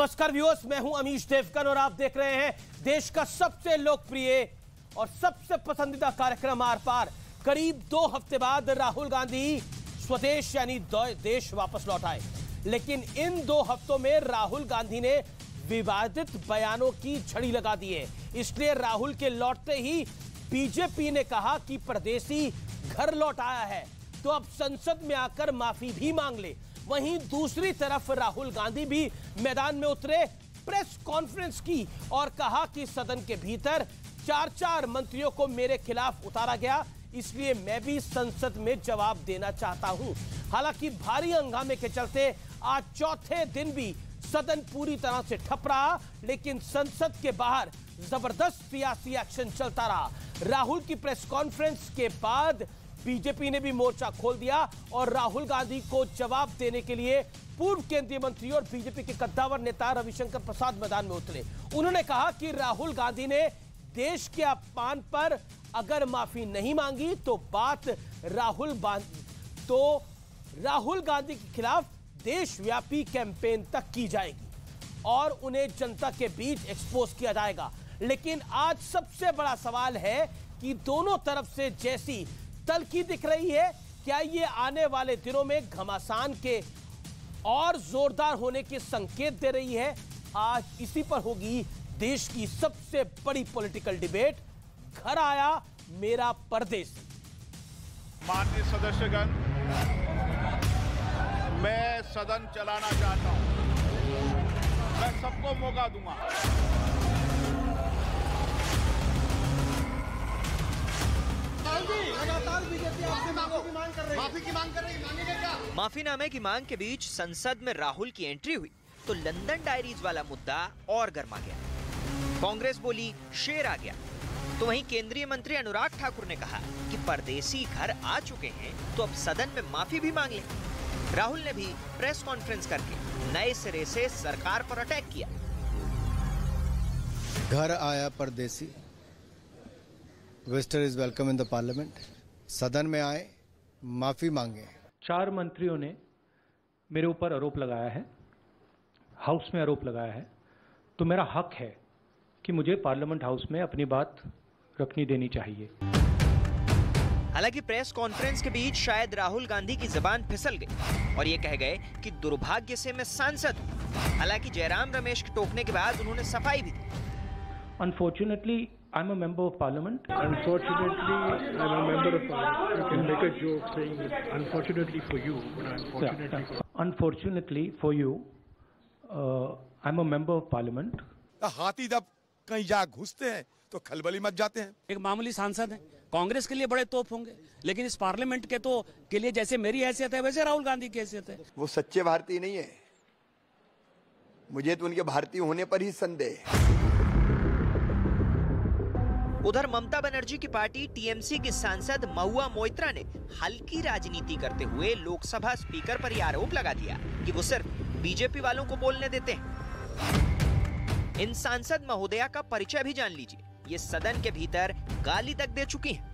नमस्कार व्यूअर्स, मैं हूं अमीश देवगन और आप देख रहे हैं देश का सबसे लोकप्रिय और सबसे पसंदीदा कार्यक्रम आर पार। करीब 2 हफ्ते बाद राहुल गांधी स्वदेश यानी देश वापस लौट आए, लेकिन इन 2 हफ्तों में राहुल गांधी ने विवादित बयानों की झड़ी लगा दी है। इसलिए राहुल के लौटते ही बीजेपी ने कहा कि परदेसी घर लौट आया है तो अब संसद में आकर माफी भी मांग ले। वहीं दूसरी तरफ राहुल गांधी भी मैदान में उतरे, प्रेस कॉन्फ्रेंस की और कहा कि सदन के भीतर 4 मंत्रियों को मेरे खिलाफ उतारा गया, इसलिए मैं भी संसद में जवाब देना चाहता हूं। हालांकि भारी हंगामे के चलते आज चौथे दिन भी सदन पूरी तरह से ठप रहा, लेकिन संसद के बाहर जबरदस्त सियासी एक्शन चलता रहा। राहुल की प्रेस कॉन्फ्रेंस के बाद बीजेपी ने भी मोर्चा खोल दिया और राहुल गांधी को जवाब देने के लिए पूर्व केंद्रीय मंत्री और बीजेपी के कद्दावर नेता रविशंकर प्रसाद मैदान में उतरे। उन्होंने कहा कि राहुल गांधी ने देश के अपमान पर अगर माफी नहीं मांगी तो राहुल गांधी के खिलाफ देशव्यापी कैंपेन तक की जाएगी और उन्हें जनता के बीच एक्सपोज किया जाएगा। लेकिन आज सबसे बड़ा सवाल है कि दोनों तरफ से जैसी तल्खी दिख रही है, क्या ये आने वाले दिनों में घमासान के और जोरदार होने के संकेत दे रही है? आज इसी पर होगी देश की सबसे बड़ी पॉलिटिकल डिबेट, घर आया मेरा परदेसी। माननीय सदस्यगण, मैं सदन चलाना चाहता हूं। मैं सबको मौका दूंगा। लगातार बीजेपी आपसे माफी की मांग कर रही है, मांगेगा क्या? माफीनामे की मांग के बीच संसद में राहुल की एंट्री हुई तो लंदन डायरीज वाला मुद्दा और गर्मा गया। कांग्रेस बोली शेर आ गया, तो वहीं केंद्रीय मंत्री अनुराग ठाकुर ने कहा कि परदेसी घर आ चुके हैं तो अब सदन में माफी भी मांग लें। राहुल ने भी प्रेस कॉन्फ्रेंस करके नए सिरे से सरकार पर अटैक किया। घर आया परदेसी, visitor is welcome in the parliament. सदन में आए, माफी मांगे। 4 मंत्रियों ने मेरे ऊपर आरोप लगाया है, हाउस में आरोप लगाया है, तो मेरा हक है कि मुझे पार्लियामेंट हाउस में अपनी बात रखनी देनी चाहिए। हालांकि प्रेस कॉन्फ्रेंस के बीच शायद राहुल गांधी की जबान फिसल गई और ये कह गए कि दुर्भाग्य से मैं सांसद हूं। हालांकि जयराम रमेश के टोकने के बाद उन्होंने सफाई भी दी। Unfortunately, I'm a member of parliament. Unfortunately, I'm a member of parliament. You can make a joke saying that unfortunately for you, but Unfortunately for you, I'm a member of parliament. हाथी जब कहीं जा घुसते हैं तो खलबली much जाते हैं। एक मामूली सांसद है, कांग्रेस के लिए बड़े तोप होंगे, लेकिन इस पार्लियामेंट के लिए जैसे मेरी हैसियत है वैसे राहुल गांधी की हैसियत है। वो सच्चे भारतीय नहीं है, मुझे तो उनके भारतीय होने पर ही संदेह है। उधर ममता बनर्जी की पार्टी टीएमसी की सांसद महुआ मोइत्रा ने हल्की राजनीति करते हुए लोकसभा स्पीकर पर यह आरोप लगा दिया कि वो सिर्फ बीजेपी वालों को बोलने देते हैं। इन सांसद महोदया का परिचय भी जान लीजिए, ये सदन के भीतर गाली तक दे चुकी हैं।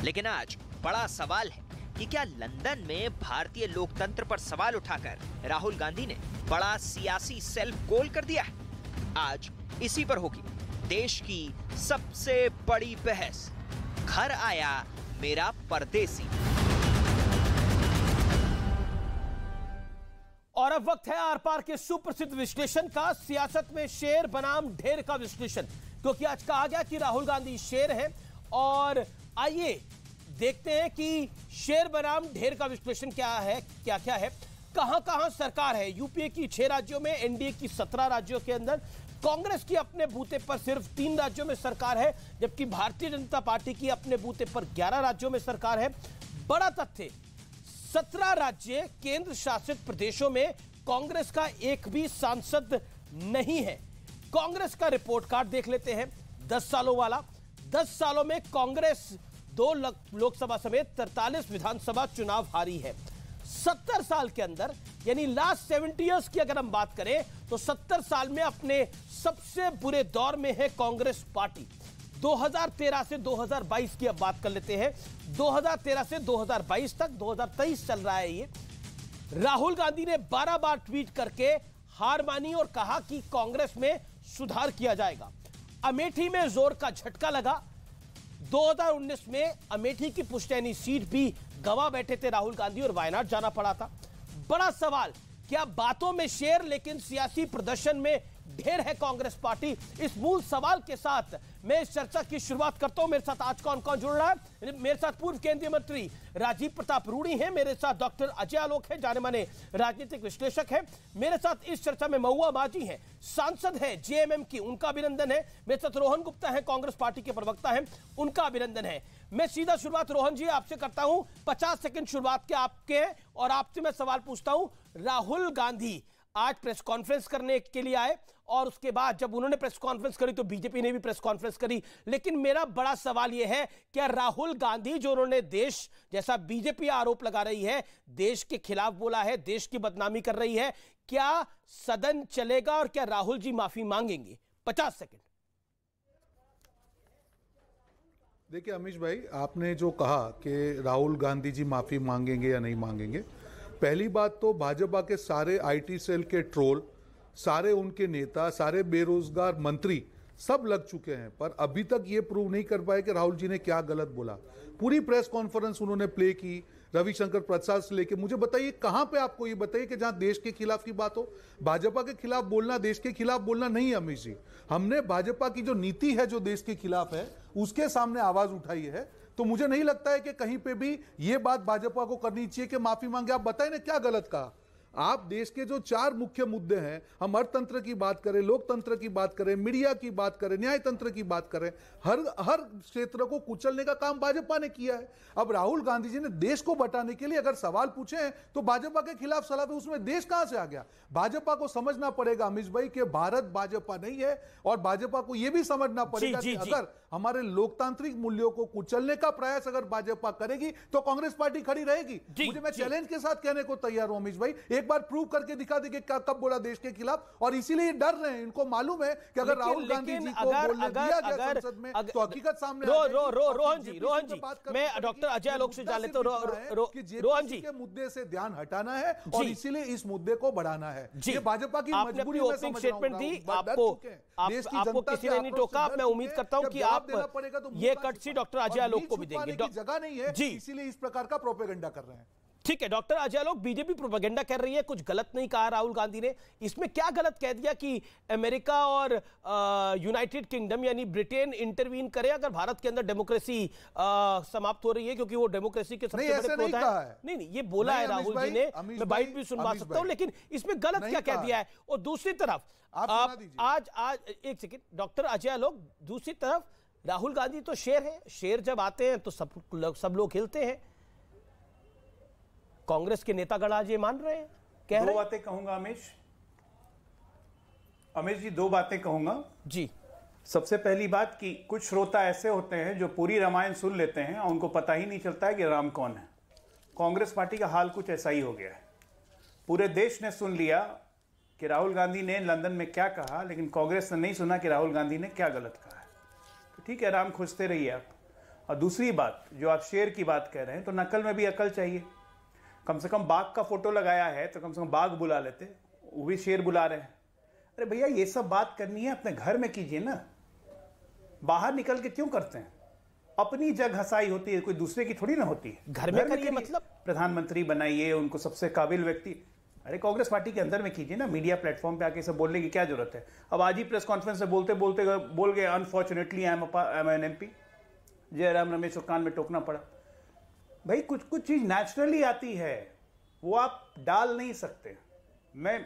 लेकिन आज बड़ा सवाल है कि क्या लंदन में भारतीय लोकतंत्र पर सवाल उठाकर राहुल गांधी ने बड़ा सियासी सेल्फ गोल कर दिया है? आज इसी पर होगी देश की सबसे बड़ी बहस, घर आया मेरा परदेसी। और अब वक्त है आर पार के सुप्रसिद्ध विश्लेषण का, सियासत में शेर बनाम ढेर का विश्लेषण, क्योंकि आज कहा गया कि राहुल गांधी शेर हैं। और आइए देखते हैं कि शेर बनाम ढेर का विश्लेषण क्या है, क्या क्या है, कहां सरकार है। यूपीए की 6 राज्यों में, एनडीए की 17 राज्यों के अंदर, कांग्रेस की अपने बूते पर सिर्फ 3 राज्यों में सरकार है, जबकि भारतीय जनता पार्टी की अपने बूते पर 11 राज्यों में सरकार है। बड़ा तथ्य, 17 राज्य केंद्र शासित प्रदेशों में कांग्रेस का एक भी सांसद नहीं है। कांग्रेस का रिपोर्ट कार्ड देख लेते हैं 10 सालों वाला। 10 सालों में कांग्रेस 2 लोकसभा समेत 43 विधानसभा चुनाव हारी है। 70 साल के अंदर, यानी लास्ट 70 इयर्स की अगर हम बात करें तो 70 साल में अपने सबसे बुरे दौर में है कांग्रेस पार्टी। 2013 से 2022 की अब बात कर लेते हैं। 2013 से 2022 तक 2023 चल रहा है ये। राहुल गांधी ने 12 बार ट्वीट करके हार मानी और कहा कि कांग्रेस में सुधार किया जाएगा। अमेठी में जोर का झटका लगा। 2019 में अमेठी की पुश्तैनी सीट भी गंवा बैठे थे राहुल गांधी और वायनाड जाना पड़ा था। बड़ा सवाल, क्या बातों में शेर लेकिन सियासी प्रदर्शन में ढेर है कांग्रेस पार्टी? इस मूल सवाल के साथ मैं इस चर्चा की शुरुआत करता हूं। मेरे साथ आज कौन कौन जुड़ रहा है? मेरे साथ पूर्व केंद्रीय मंत्री राजीव प्रताप रूडी हैं, मेरे साथ डॉक्टर अजय आलोक हैं, जाने माने राजनीतिक विश्लेषक हैं, मेरे साथ इस चर्चा में महुआ माझी हैं, सांसद हैं जेएमएम की, उनका अभिनंदन है। मेरे साथ रोहन गुप्ता है, कांग्रेस पार्टी के प्रवक्ता हैं, उनका अभिनंदन है। मैं सीधा शुरुआत रोहन जी आपसे करता हूं। 50 सेकंड शुरुआत के आपके हैं और आपसे मैं सवाल पूछता हूं। राहुल गांधी आज प्रेस कॉन्फ्रेंस करने के लिए आए और उसके बाद जब उन्होंने प्रेस कॉन्फ्रेंस करी तो बीजेपी ने भी प्रेस कॉन्फ्रेंस करी, लेकिन मेरा बड़ा सवाल यह है, क्या राहुल गांधी जो उन्होंने देश, जैसा बीजेपी आरोप लगा रही है, देश के खिलाफ बोला है, देश की बदनामी कर रही है, क्या सदन चलेगा और क्या राहुल जी माफी मांगेंगे? 50 सेकंड। देखिए अमीश भाई, आपने जो कहा कि राहुल गांधी जी माफी मांगेंगे या नहीं मांगेंगे, पहली बात तो भाजपा के सारे आईटी सेल के ट्रोल, सारे उनके नेता, सारे बेरोजगार मंत्री सब लग चुके हैं, पर अभी तक ये प्रूव नहीं कर पाए कि राहुल जी ने क्या गलत बोला। पूरी प्रेस कॉन्फ्रेंस उन्होंने प्ले की, रविशंकर प्रसाद से लेके, मुझे बताइए कहां पे आपको ये बताइए कि जहां देश के खिलाफ की बात हो। भाजपा के खिलाफ बोलना देश के खिलाफ बोलना नहीं है अमीश जी। हमने भाजपा की जो नीति है जो देश के खिलाफ है उसके सामने आवाज उठाई है, तो मुझे नहीं लगता है कि कहीं पे भी ये बात भाजपा को करनी चाहिए कि माफी मांगे। आप बताएं ना क्या गलत कहा। आप देश के जो 4 मुख्य मुद्दे हैं, हम अर्थतंत्र की बात करें, लोकतंत्र की बात करें, मीडिया की बात करें, न्यायतंत्र की बात करें, हर क्षेत्र को कुचलने का काम भाजपा ने किया है। अब राहुल गांधी जी ने देश को बटाने के लिए अगर सवाल पूछे हैं तो भाजपा के खिलाफ सलाह, तो उसमें देश कहां से आ गया? भाजपा को समझना पड़ेगा अमीश भाई कि भारत भाजपा नहीं है, और भाजपा को यह भी समझना पड़ेगा कि अगर हमारे लोकतांत्रिक मूल्यों को कुचलने का प्रयास अगर भाजपा करेगी तो कांग्रेस पार्टी खड़ी रहेगी। मुझे, मैं चैलेंज के साथ कहने को तैयार हूं अमीश भाई, एक बार प्रूव करके दिखा देंगे कब बोला देश के खिलाफ, और इसीलिए डर रहे हैं। इनको मालूम है कि अगर राहुल गांधी जी को बोलने दिया गया संसद में तो हकीकत सामने रोहन जी मैं डॉक्टर अजय आलोक से जान लेता हूं। रोहन जी के मुद्दे से ध्यान हटाना है और इसीलिए इस मुद्दे को बढ़ाना है। ये भाजपा की मजबूरी में ओपनिंग स्टेटमेंट दी, आपको किसी ने नहीं टोका। मैं उम्मीद करता हूं कि आप ये कटसी डॉक्टर अजय आलोक को भी देंगे। जगह नहीं है, इसीलिए इस प्रकार का प्रोपेगेंडा कर रहे हैं। ठीक है, doctor Ajay Alok, BJP propaganda कर रही है, कुछ गलत नहीं कहा राहुल गांधी ने। इसमें क्या गलत कह दिया कि अमेरिका और यूनाइटेड किंगडम यानी ब्रिटेन इंटरवीन करे अगर भारत के अंदर डेमोक्रेसी समाप्त हो रही है, क्योंकि वो डेमोक्रेसी के सबसे बड़े प्रोधा है। नहीं, ये बोला है राहुल जी ने, मैं बाइट भी सुनवा सकता हूं, लेकिन इसमें गलत क्या कह दिया है? और दूसरी तरफ आज एक सेकेंड डॉक्टर अजय आलोक, दूसरी तरफ राहुल गांधी तो शेर है, शेर जब आते हैं तो सब लोग हिलते हैं। कांग्रेस के नेतागण आज ये मान रहे हैं, कह रहे हैं। दो बातें कहूंगा अमीश जी, 2 बातें कहूंगा जी। सबसे पहली बात कि कुछ श्रोता ऐसे होते हैं जो पूरी रामायण सुन लेते हैं और उनको पता ही नहीं चलता है कि राम कौन है। कांग्रेस पार्टी का हाल कुछ ऐसा ही हो गया है। पूरे देश ने सुन लिया कि राहुल गांधी ने लंदन में क्या कहा, लेकिन कांग्रेस ने नहीं सुना कि राहुल गांधी ने क्या गलत कहा है। तो ठीक है, राम खोजते रहिए आप। और दूसरी बात, जो आप शेर की बात कह रहे हैं, तो नकल में भी अकल चाहिए। कम से कम बाघ का फोटो लगाया है तो कम से कम बाघ बुला लेते, वो भी शेर बुला रहे हैं। अरे भैया, ये सब बात करनी है अपने घर में कीजिए ना, बाहर निकल के क्यों करते हैं? अपनी जग हंसाई होती है, कोई दूसरे की थोड़ी ना होती है। घर में करिए, मतलब प्रधानमंत्री बनाइए उनको, सबसे काबिल व्यक्ति। अरे कांग्रेस पार्टी के अंदर में कीजिए ना, मीडिया प्लेटफॉर्म पे आके सब बोलने की क्या जरूरत है? अब आज ही प्रेस कॉन्फ्रेंस में बोल गए unfortunately I am an MP, Jairam Ramesh को कान में टोकना पड़ा। भाई कुछ चीज नेचुरली आती है, वो आप डाल नहीं सकते। मैं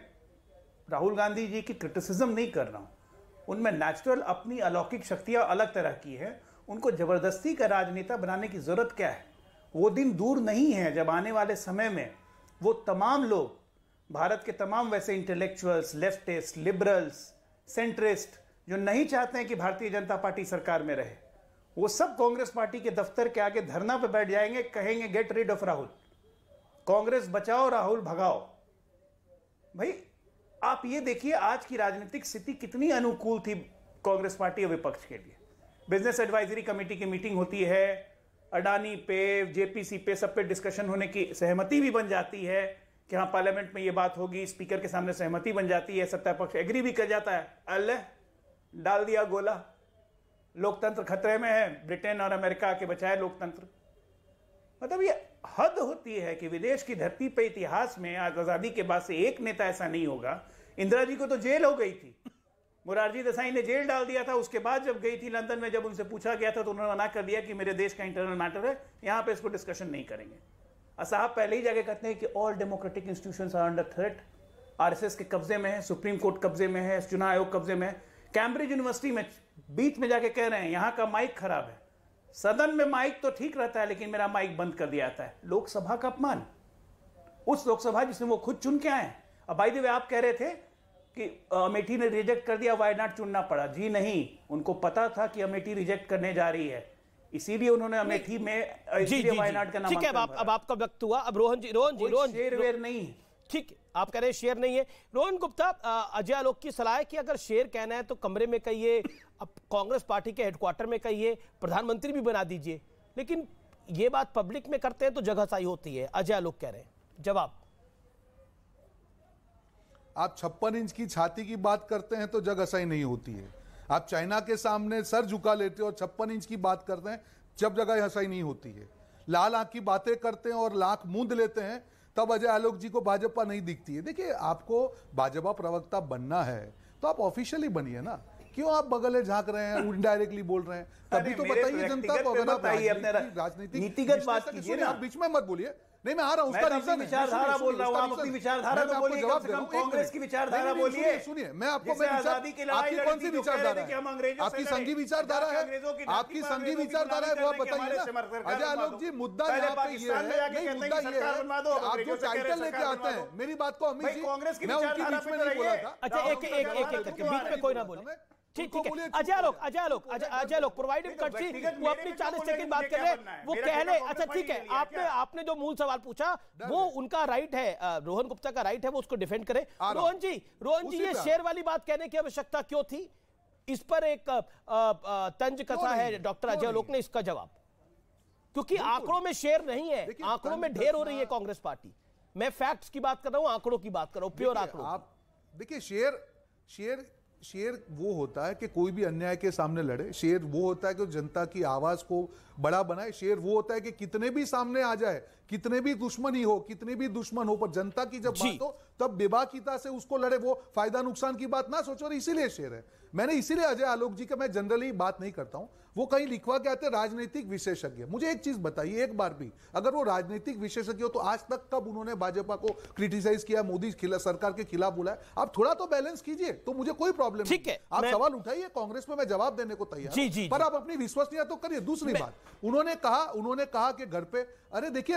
राहुल गांधी जी की क्रिटिसिज्म नहीं कर रहा हूं, उनमें नेचुरल अपनी अलौकिक शक्तियां अलग तरह की है। उनको जबरदस्ती का राजनेता बनाने की जरूरत क्या है? वो दिन दूर नहीं है जब आने वाले समय में वो तमाम लोग, भारत के तमाम वैसे इंटेलेक्चुअल्स, लेफ्टिस्ट, लिबरल्स, सेंट्रिस्ट, जो नहीं चाहते हैं कि भारतीय जनता पार्टी सरकार में रहे, वो सब कांग्रेस पार्टी के दफ्तर के आगे धरना पे बैठ जाएंगे, कहेंगे get rid of Rahul, Congress बचाओ, राहुल भगाओ। भाई आप ये देखिए आज की राजनीतिक स्थिति कितनी अनुकूल थी कांग्रेस पार्टी और विपक्ष के लिए। बिजनेस एडवाइजरी कमेटी की मीटिंग होती है, अडानी पे, जेपीसी पे, सब पे डिस्कशन होने की सहमति भी बन जाती है कि हाँ पार्लियामेंट में ये बात होगी, स्पीकर के सामने सहमति बन जाती है, सत्ता पक्ष एग्री भी कर जाता है। अल्लाह डाल दिया गोला, लोकतंत्र खतरे में है, ब्रिटेन और अमेरिका के बचाए लोकतंत्र। मतलब ये हद होती है कि विदेश की धरती पे इतिहास में आजादी के बाद से एक नेता ऐसा नहीं होगा। इंदिरा जी को तो जेल हो गई थी, मोरारजी देसाई ने जेल डाल दिया था, उसके बाद जब गई थी लंदन में, जब उनसे पूछा गया था तो उन्होंने मना कर दिया कि मेरे देश का इंटरनल मैटर है, यहां पे इसको डिस्कशन नहीं करेंगे। साहब पहले ही जाके कहते हैं कि all democratic institutions are under threat, RSS के कब्जे में है, सुप्रीम कोर्ट कब्जे में है, चुनाव आयोग कब्जे में है। कैम्ब्रिज यूनिवर्सिटी में बीच में जाके कह रहे हैं यहां का माइक खराब है, सदन में माइक तो ठीक रहता है लेकिन मेरा माइक बंद कर दिया जाता है। लोकसभा का अपमान, उस लोकसभा जिसमें वो खुद चुन के आए। अब भाई देव आप कह रहे थे कि अमेठी ने रिजेक्ट कर दिया, वायनाड चुनना पड़ा। जी नहीं, उनको पता था कि अमेठी रिजेक्ट करने जा रही है, इसीलिए उन्होंने अमेठी में वायनाड का नाम। ठीक है, अब आपका वक्त हुआ। अब रोहन जी शेर नहीं, ठीक है, आप कह रहे हैं शेर नहीं है। रोहन गुप्ता, अजय आलोक की सलाह है कि अगर शेर कहना है तो कमरे में कहिए, अब कांग्रेस पार्टी के हेडक्वार्टर में कहिए, प्रधानमंत्री भी बना दीजिए, लेकिन ये बात पब्लिक में करते हैं तो जगहसाई होती है। अजय आलोक कह रहे हैं, जवाब। आप 56 इंच की छाती की बात करते हैं तो जगहसाई नहीं होती है। आप चाइना के सामने सर झुका लेते हो और 56 इंच की बात करते हैं जब जगहसाई नहीं होती है। लाल आंख की बातें करते हैं और लाख मूंद लेते हैं तब अजय आलोक जी को भाजपा नहीं दिखती है। देखिए, आपको भाजपा प्रवक्ता बनना है तो आप ऑफिशियली बनिए ना, क्यों आप बगले झांक रहे हैं, इनडायरेक्टली बोल रहे हैं? तभी तो बताइए जनता को। अगर आप राजनीतिक नीतिगत बात कीजिए ना, आप बीच में मत बोलिए। नहीं, मैं आ रहा हूं, उसका रीजन विचारधारा बोल रहा हूं, आप अपनी विचारधारा तो बोलिए, कम से कम कांग्रेस की विचारधारा बोलिए। सुनिए, मैं आपको आजादी की लड़ाई कौन सी विचारधारा है? आपकी संघी विचारधारा है, आपकी संघी विचारधारा है, वो आप बताइए ना। अजय आलोक जी, मुद्दा यहाँ पे ये है, नहीं मुद्दा ये है आप जो टाइटल लेके आते हैं, मेरी बात को अमित जी, मैं उनकी बीच में नहीं बोला था। अच्छा, एक करके बीच में कोई ना बोले। ठीक है, अजय आलोक प्रोवाइडेड कर्टसी, वो अपनी 40 सेकंड बात कर रहे हैं, वो कह रहे। अच्छा ठीक है, आपने जो मूल सवाल पूछा वो उनका राइट है, रोहन गुप्ता का राइट है, वो उसको डिफेंड करे। रोहन जी, ये शेर वाली बात कहने की आवश्यकता क्यों थी? इस पर एक तंज कसा है डॉक्टर अजय आलोक ने, इसका जवाब। क्योंकि आंकड़ों में शेर नहीं है, आंकड़ों में ढेर हो रही है कांग्रेस पार्टी। मैं फैक्ट्स की बात कर रहा हूं, आंकड़ों की बात कर रहा हूं, प्योर आंकड़ों। आप देखिए, शेर वो होता है कि कोई भी अन्याय के सामने लड़े। शेर वो होता है कि जनता की आवाज को बड़ा बनाए। शेर वो होता है कि कितने भी सामने आ जाए, कितने भी दुश्मनी हो, कितने भी दुश्मन हो, पर जनता की जब बात हो तब बेबाकीता से उसको लड़े, वो फायदा नुकसान की बात ना सोचो। इसीलिए शेर है। मैंने इसीलिए अजय आलोक जी का मैं जनरली बात नहीं करता हूं, वो कहीं लिखवा के आते राजनीतिक विशेषज्ञ। मुझे एक चीज बताइए, एक बार भी अगर वो राजनीतिक विशेषज्ञ हो तो आज तक कब उन्होंने भाजपा को क्रिटिसाइज किया, मोदी सरकार के खिलाफ बुलाया? आप थोड़ा तो बैलेंस कीजिए, तो मुझे कोई प्रॉब्लम नहीं। आप सवाल उठाइए, कांग्रेस में मैं जवाब देने को तैयार, पर आप अपनी विश्वसनीयता तो करिए। दूसरी बात, उन्होंने कहा कि घर पे, अरे देखिए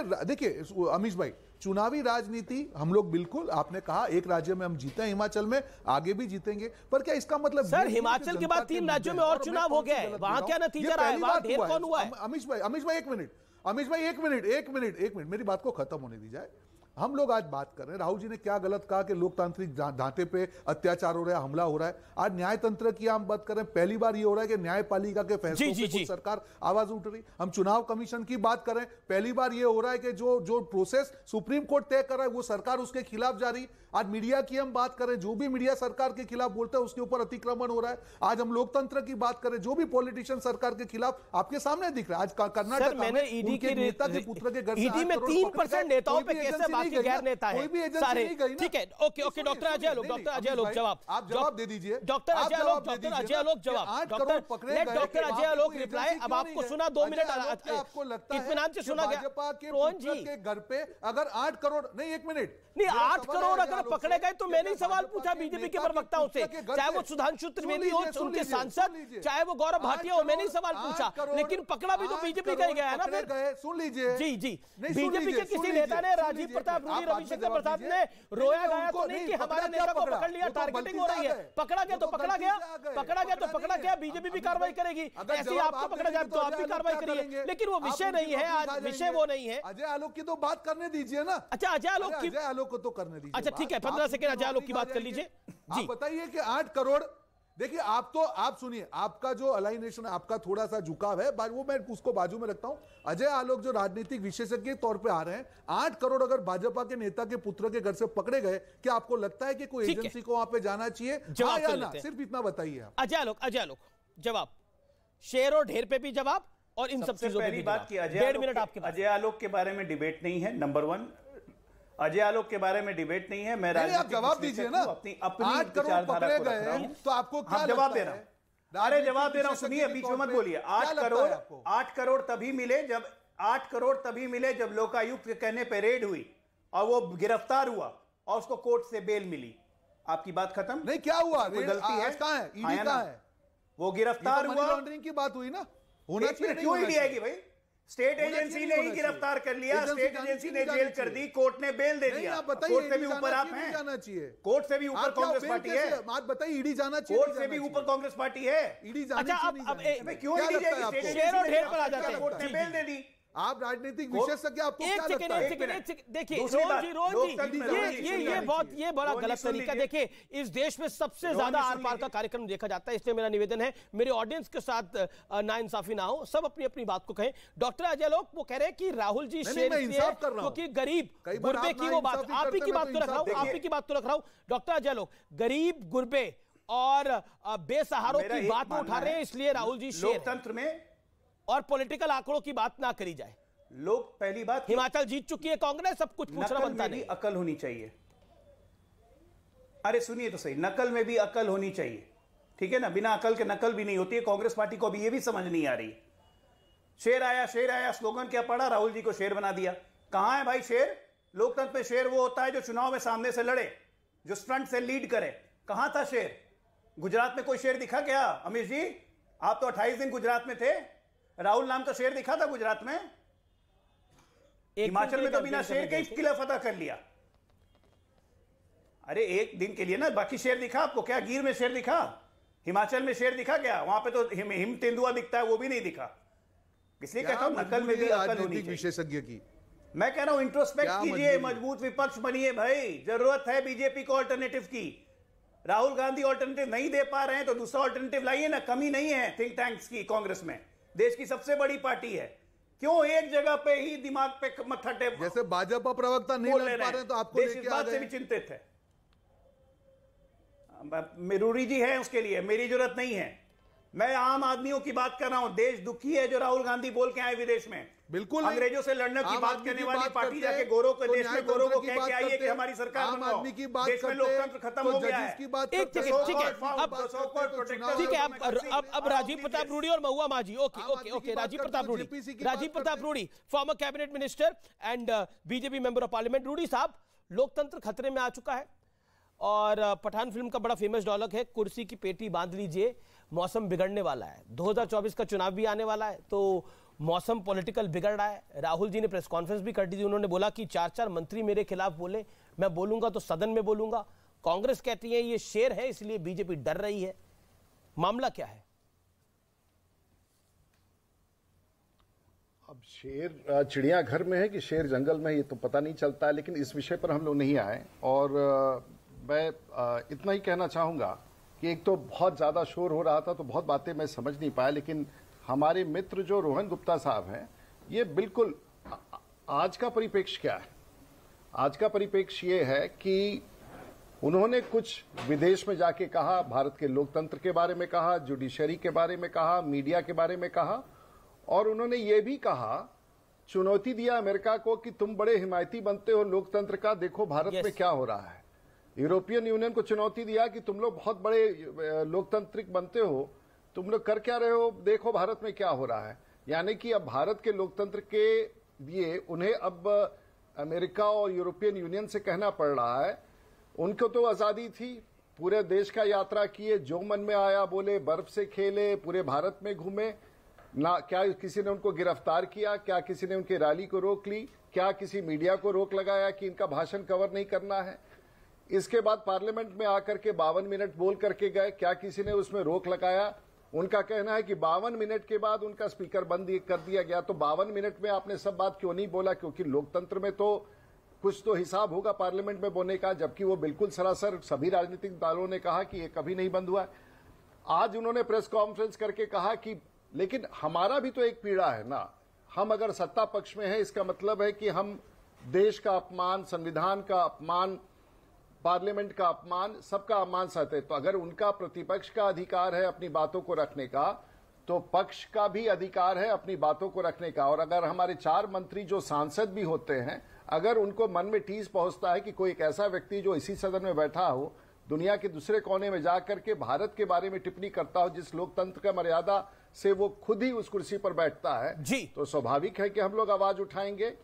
अमीश भाई, चुनावी राजनीति हम लोग बिल्कुल, आपने कहा एक राज्य में हम जीते हैं, हिमाचल में आगे भी जीतेंगे, पर क्या इसका मतलब सर हिमाचल के बाद 3 राज्यों में और चुनाव हो गया है, वहां क्या नतीजा रहा है, वहां ढेर कौन हुआ है? अमीश भाई एक मिनट, मेरी बात को खत्म होने दी जाए। हम लोग आज बात कर रहे हैं, राहुल जी ने क्या गलत कहा कि लोकतांत्रिक ढांचे पे अत्याचार हो रहा है, हमला हो रहा है। आज न्यायतंत्र की हम बात कर रहे हैं, पहली बार ये हो रहा है कि न्यायपालिका के फैसलों पे कुछ सरकार आवाज उठ रही। हम चुनाव कमीशन की बात करें, पहली बार ये हो रहा है कि जो प्रोसेस सुप्रीम कोर्ट तय कर रहा है वो सरकार उसके खिलाफ जा रही। आज मीडिया की हम बात करें, जो भी मीडिया सरकार के खिलाफ बोलता है उसके ऊपर अतिक्रमण हो रहा है। आज हम लोकतंत्र की बात करें, जो भी पॉलिटिशियन सरकार के खिलाफ आपके सामने दिख रहा है। आज कर्नाटक में ईडी के नेता के पुत्र के घर से ईडी में 3% नेताओं पे केस है, बाकी गैर नेता है सारे। ठीक है, ओके डॉक्टर अजय आलोक जवाब, आप जवाब दे दीजिए। डॉक्टर अजय आलोक जवाब, डॉक्टर अजय आलोक रिप्लाई। अब आपको सुना, 2 मिनट आपको लगता है इत्मीनान से सुना गया। भाजपा के पुत्र के घर पे अगर 8 करोड़ नहीं, 1 मिनट नहीं, 8 करोड़ अगर पकड़े गए तो मैंने सवाल पूछा बीजेपी के प्रवक्ताओं से, चाहे वो सुधांशु त्रिवेदी हो, उनके सांसद, चाहे वो गौरव भाटिया हो, मैंने सवाल पूछा, लेकिन पकड़ा भी तो बीजेपी का ही गया है ना। फिर सुन लीजिए, जी बीजेपी के किसी नेता ने, राजीव प्रताप रूडी, रविशंकर प्रसाद ने रोया गाया तो नहीं कि हमारे नेता को पकड़ लिया, टारगेटिंग हो रही है। पकड़ा गया तो पकड़ा गया, बीजेपी भी कार्रवाई करेगी। ऐसे ही आपको पकड़ा जाए तो आप भी कार्रवाई करिए, लेकिन वो विषय नहीं है आज, विषय वो नहीं है। अजय आलोक की तो बात करने दीजिए ना। अच्छा, अजय आलोक को तो करने दीजिए। अच्छा ठीक है, 15 सेकंड अजय आलोक की बात कर लीजिए। आप बताइए कि 8 करोड़ देखिए आप सुनिए, आपका जो अलाइनेशन, आपका थोड़ा सा झुकाव है, वो मैं उसको बाजू में रखता हूं। अजय आलोक जो राजनीतिक विशेषज्ञ के तौर पे आ रहे हैं, 8 करोड़ अगर भाजपा के नेता के पुत्र के घर से पकड़े गए, क्या आपको लगता है कि कोई एजेंसी को वहां पे जाना चाहिए, हाँ या ना? सिर्फ इतना बताइए आप। अजय आलोक जवाब, शेर और ढेर पे भी जवाब, और इन सब चीजों पे भी बात की। 1.5 मिनट आपके पास। अजय आलोक के बारे में डिबेट नहीं है, नंबर 1। अजय आलोक के बारे में डिबेट नहीं है। मैं आप जवाब दीजिए ना। अपनी 8 करोड़ पकड़े गए तो आपको क्या जवाब दे रहा हूं? अरे जवाब दे रहा हूं, सुनिए, बीच में मत बोलिए। 8 करोड़ तभी मिले जब 8 करोड़ तभी मिले जब लोकायुक्त के कहने पे रेड हुई और वो गिरफ्तार हुआ और उसको कोर्ट से बेल मिली। आपकी बात खत्म? नहीं, क्या हुआ? कोई गलती है? कहां है ईडी? कहां है? वो गिरफ्तार हुआ। लॉन्ड्रिंग की बात हुई ना, होना चाहिए। क्यों ईडी आएगी भाई? स्टेट एजेंसी ने ही गिरफ्तार कर लिया, स्टेट एजेंसी ने जेल कर दी, कोर्ट ने बेल दे दिया। कोर्ट से भी ऊपर आप हैं? जाना चाहिए। कोर्ट से भी ऊपर कांग्रेस पार्टी है। बात बताइए, ईडी जाना चाहिए। कोर्ट से भी ऊपर कांग्रेस पार्टी है। ईडी जाना चाहिए। क्यों ईडी जाएगी? शेर और ढेर पर आ जाते हैं। कोर्ट ने बेल दे दी। आप राजनीतिक विशेषज्ञ, आपको क्या लगता है? देखिए रोहन जी, ये बड़ा गलत तरीका। देखिए, इस देश में सबसे ज्यादा आर पार का कार्यक्रम देखा जाता है, इसलिए मेरा निवेदन है मेरे ऑडियंस के साथ नाइंसाफी ना हो, सब अपनी अपनी बात को कहें। डॉक्टर अजय आलोक वो कह रहे हैं कि राहुल जी शेर इसलिए क्योंकि गरीब गुरबे की वो बात, आप ही की बात तो रख रहा हूं, आप ही की बात तो रख रहा हूं। डॉक्टर अजय आलोक गरीब गुरबे और बेसहारों की बात उठा रहे हैं, इसलिए राहुल जी शेर। लोकतंत्र में और पॉलिटिकल आंकड़ों की बात ना करी जाए। लोग पहली बात, हिमाचल जीत चुकी है कांग्रेस, सब कुछ पूछना बनता नहीं। अकल होनी चाहिए। अरे सुनिए तो सही, नकल में भी अकल होनी चाहिए, ठीक है ना? बिना अकल के नकल भी नहीं होती है। कांग्रेस पार्टी को अभी यह भी समझ नहीं आ रही। शेर आया स्लोगन क्या पड़ा? राहुल जी को शेर बना दिया। कहां है भाई शेर? लोकतंत्र में शेर वो होता है जो चुनाव में सामने से लड़े, जो फ्रंट से लीड करे। कहां था शेर? गुजरात में कोई शेर दिखा क्या? अमित जी, आप तो 28 दिन गुजरात में थे। राहुल नाम का शेर दिखा था गुजरात में? हिमाचल में तो बिना शेर के ही किला फतह कर लिया। अरे एक दिन के लिए ना, बाकी शेर दिखा आपको क्या? गिर में शेर दिखा? हिमाचल में शेर दिखा क्या? वहां पे तो हिम तेंदुआ दिखता है, वो भी नहीं दिखा। इसलिए कहता हूं नकल में भी अकल होनी चाहिए। विशेषज्ञ की मैं कह रहा हूं इंट्रोस्पेक्ट कीजिए, मजबूत विपक्ष बनिए भाई। जरूरत है बीजेपी को ऑल्टरनेटिव की। राहुल गांधी ऑल्टरनेटिव नहीं दे पा रहे हैं तो दूसरा ऑल्टरनेटिव लाइए ना। कमी नहीं है थिंक टैंक्स की कांग्रेस में, देश की सबसे बड़ी पार्टी है। क्यों एक जगह पे ही दिमाग पे मत्थटे? जैसे भाजपा प्रवक्ता नहीं लड़ पा रहे तो आपको देश इस बात से भी चिंतित है। रूरी जी है उसके लिए, मेरी जरूरत नहीं है। मैं आम आदमियों की बात कर रहा हूं। देश दुखी है जो राहुल गांधी बोल के आए विदेश में। बिल्कुल अंग्रेजों से लड़ने की बात करने वाली पार्टी जाके गोरों को, देश में गोरों को कह के आई है कि हमारी सरकार बनाओ। आदमी की बात देश में लोकतंत्र खत्म हो गया है। ठीक है, अब राजीव प्रताप रूडी और Mahua Majhi. Okay, Rajiv Pratap Rudy former cabinet minister and BJP member of parliament. Rudy साहब, लोकतंत्र खतरे में आ चुका है और पठान फिल्म का बड़ा फेमस डायलॉग है, कुर्सी की पेटी बांध लीजिए, मौसम बिगड़ने वाला है। 2024 का चुनाव भी आने वाला है, तो मौसम पॉलिटिकल बिगड़ रहा है। राहुल जी ने प्रेस कॉन्फ्रेंस भी कर दी थी, उन्होंने बोला कि 4 मंत्री मेरे खिलाफ बोले, मैं बोलूंगा तो सदन में बोलूंगा। कांग्रेस कहती है ये शेर है इसलिए बीजेपी डर रही है। मामला क्या है? अब शेर चिड़ियाघर में है कि शेर जंगल में, ये तो पता नहीं चलता है, लेकिन इस विषय पर हम लोग नहीं आए। और मैं इतना ही कहना चाहूंगा कि एक तो बहुत ज्यादा शोर हो रहा था तो बहुत बातें मैं समझ नहीं पाया, लेकिन हमारे मित्र जो रोहन गुप्ता साहब हैं, ये बिल्कुल आज का परिप्रेक्ष्य क्या है? आज का परिप्रेक्ष्य ये है कि उन्होंने कुछ विदेश में जाके कहा, भारत के लोकतंत्र के बारे में कहा, जुडिशरी के बारे में कहा, मीडिया के बारे में कहा, और उन्होंने ये भी कहा, चुनौती दिया अमेरिका को कि तुम बड़े हिमायती बनते हो लोकतंत्र का, देखो भारत में क्या हो रहा है। यूरोपियन यूनियन को चुनौती दिया कि तुम लोग बहुत बड़े लोकतांत्रिक बनते हो, तुम लोग कर क्या रहे हो, देखो भारत में क्या हो रहा है। यानी कि अब भारत के लोकतंत्र के लिए उन्हें अब अमेरिका और यूरोपियन यूनियन से कहना पड़ रहा है। उनको तो आजादी थी, पूरे देश का यात्रा किए, जो मन में आया बोले, बर्फ से खेले, पूरे भारत में घूमे ना। क्या किसी ने उनको गिरफ्तार किया? क्या किसी ने उनकी रैली को रोक ली? क्या किसी मीडिया को रोक लगाया कि इनका भाषण कवर नहीं करना है? इसके बाद पार्लियामेंट में आकर के 52 मिनट बोल करके गए, क्या किसी ने उसमें रोक लगाया? उनका कहना है कि 52 मिनट के बाद उनका स्पीकर बंद कर दिया गया। तो 52 मिनट में आपने सब बात क्यों नहीं बोला? क्योंकि लोकतंत्र में तो कुछ तो हिसाब होगा पार्लियामेंट में बोलने का, जबकि वो बिल्कुल सरासर सभी राजनीतिक दलों ने कहा कि ये कभी नहीं बंद हुआ। आज उन्होंने प्रेस कॉन्फ्रेंस करके कहा कि लेकिन हमारा भी तो एक पीड़ा है ना, हम अगर सत्ता पक्ष में हैं इसका मतलब है कि हम देश का अपमान, संविधान का अपमान, पार्लियामेंट का अपमान, सबका अपमान सहते हैं। तो अगर उनका प्रतिपक्ष का अधिकार है अपनी बातों को रखने का, तो पक्ष का भी अधिकार है अपनी बातों को रखने का। और अगर हमारे 4 मंत्री जो सांसद भी होते हैं, अगर उनको मन में ठेस पहुंचता है कि कोई एक ऐसा व्यक्ति जो इसी सदन में बैठा हो दुनिया के दूसरे कोने में जाकर के भारत के बारे में टिप्पणी करता हो, जिस लोकतंत्र का मर्यादा से वो खुद ही उस कुर्सी पर बैठता है, जी, तो स्वाभाविक है कि हम लोग आवाज उठाएंगे।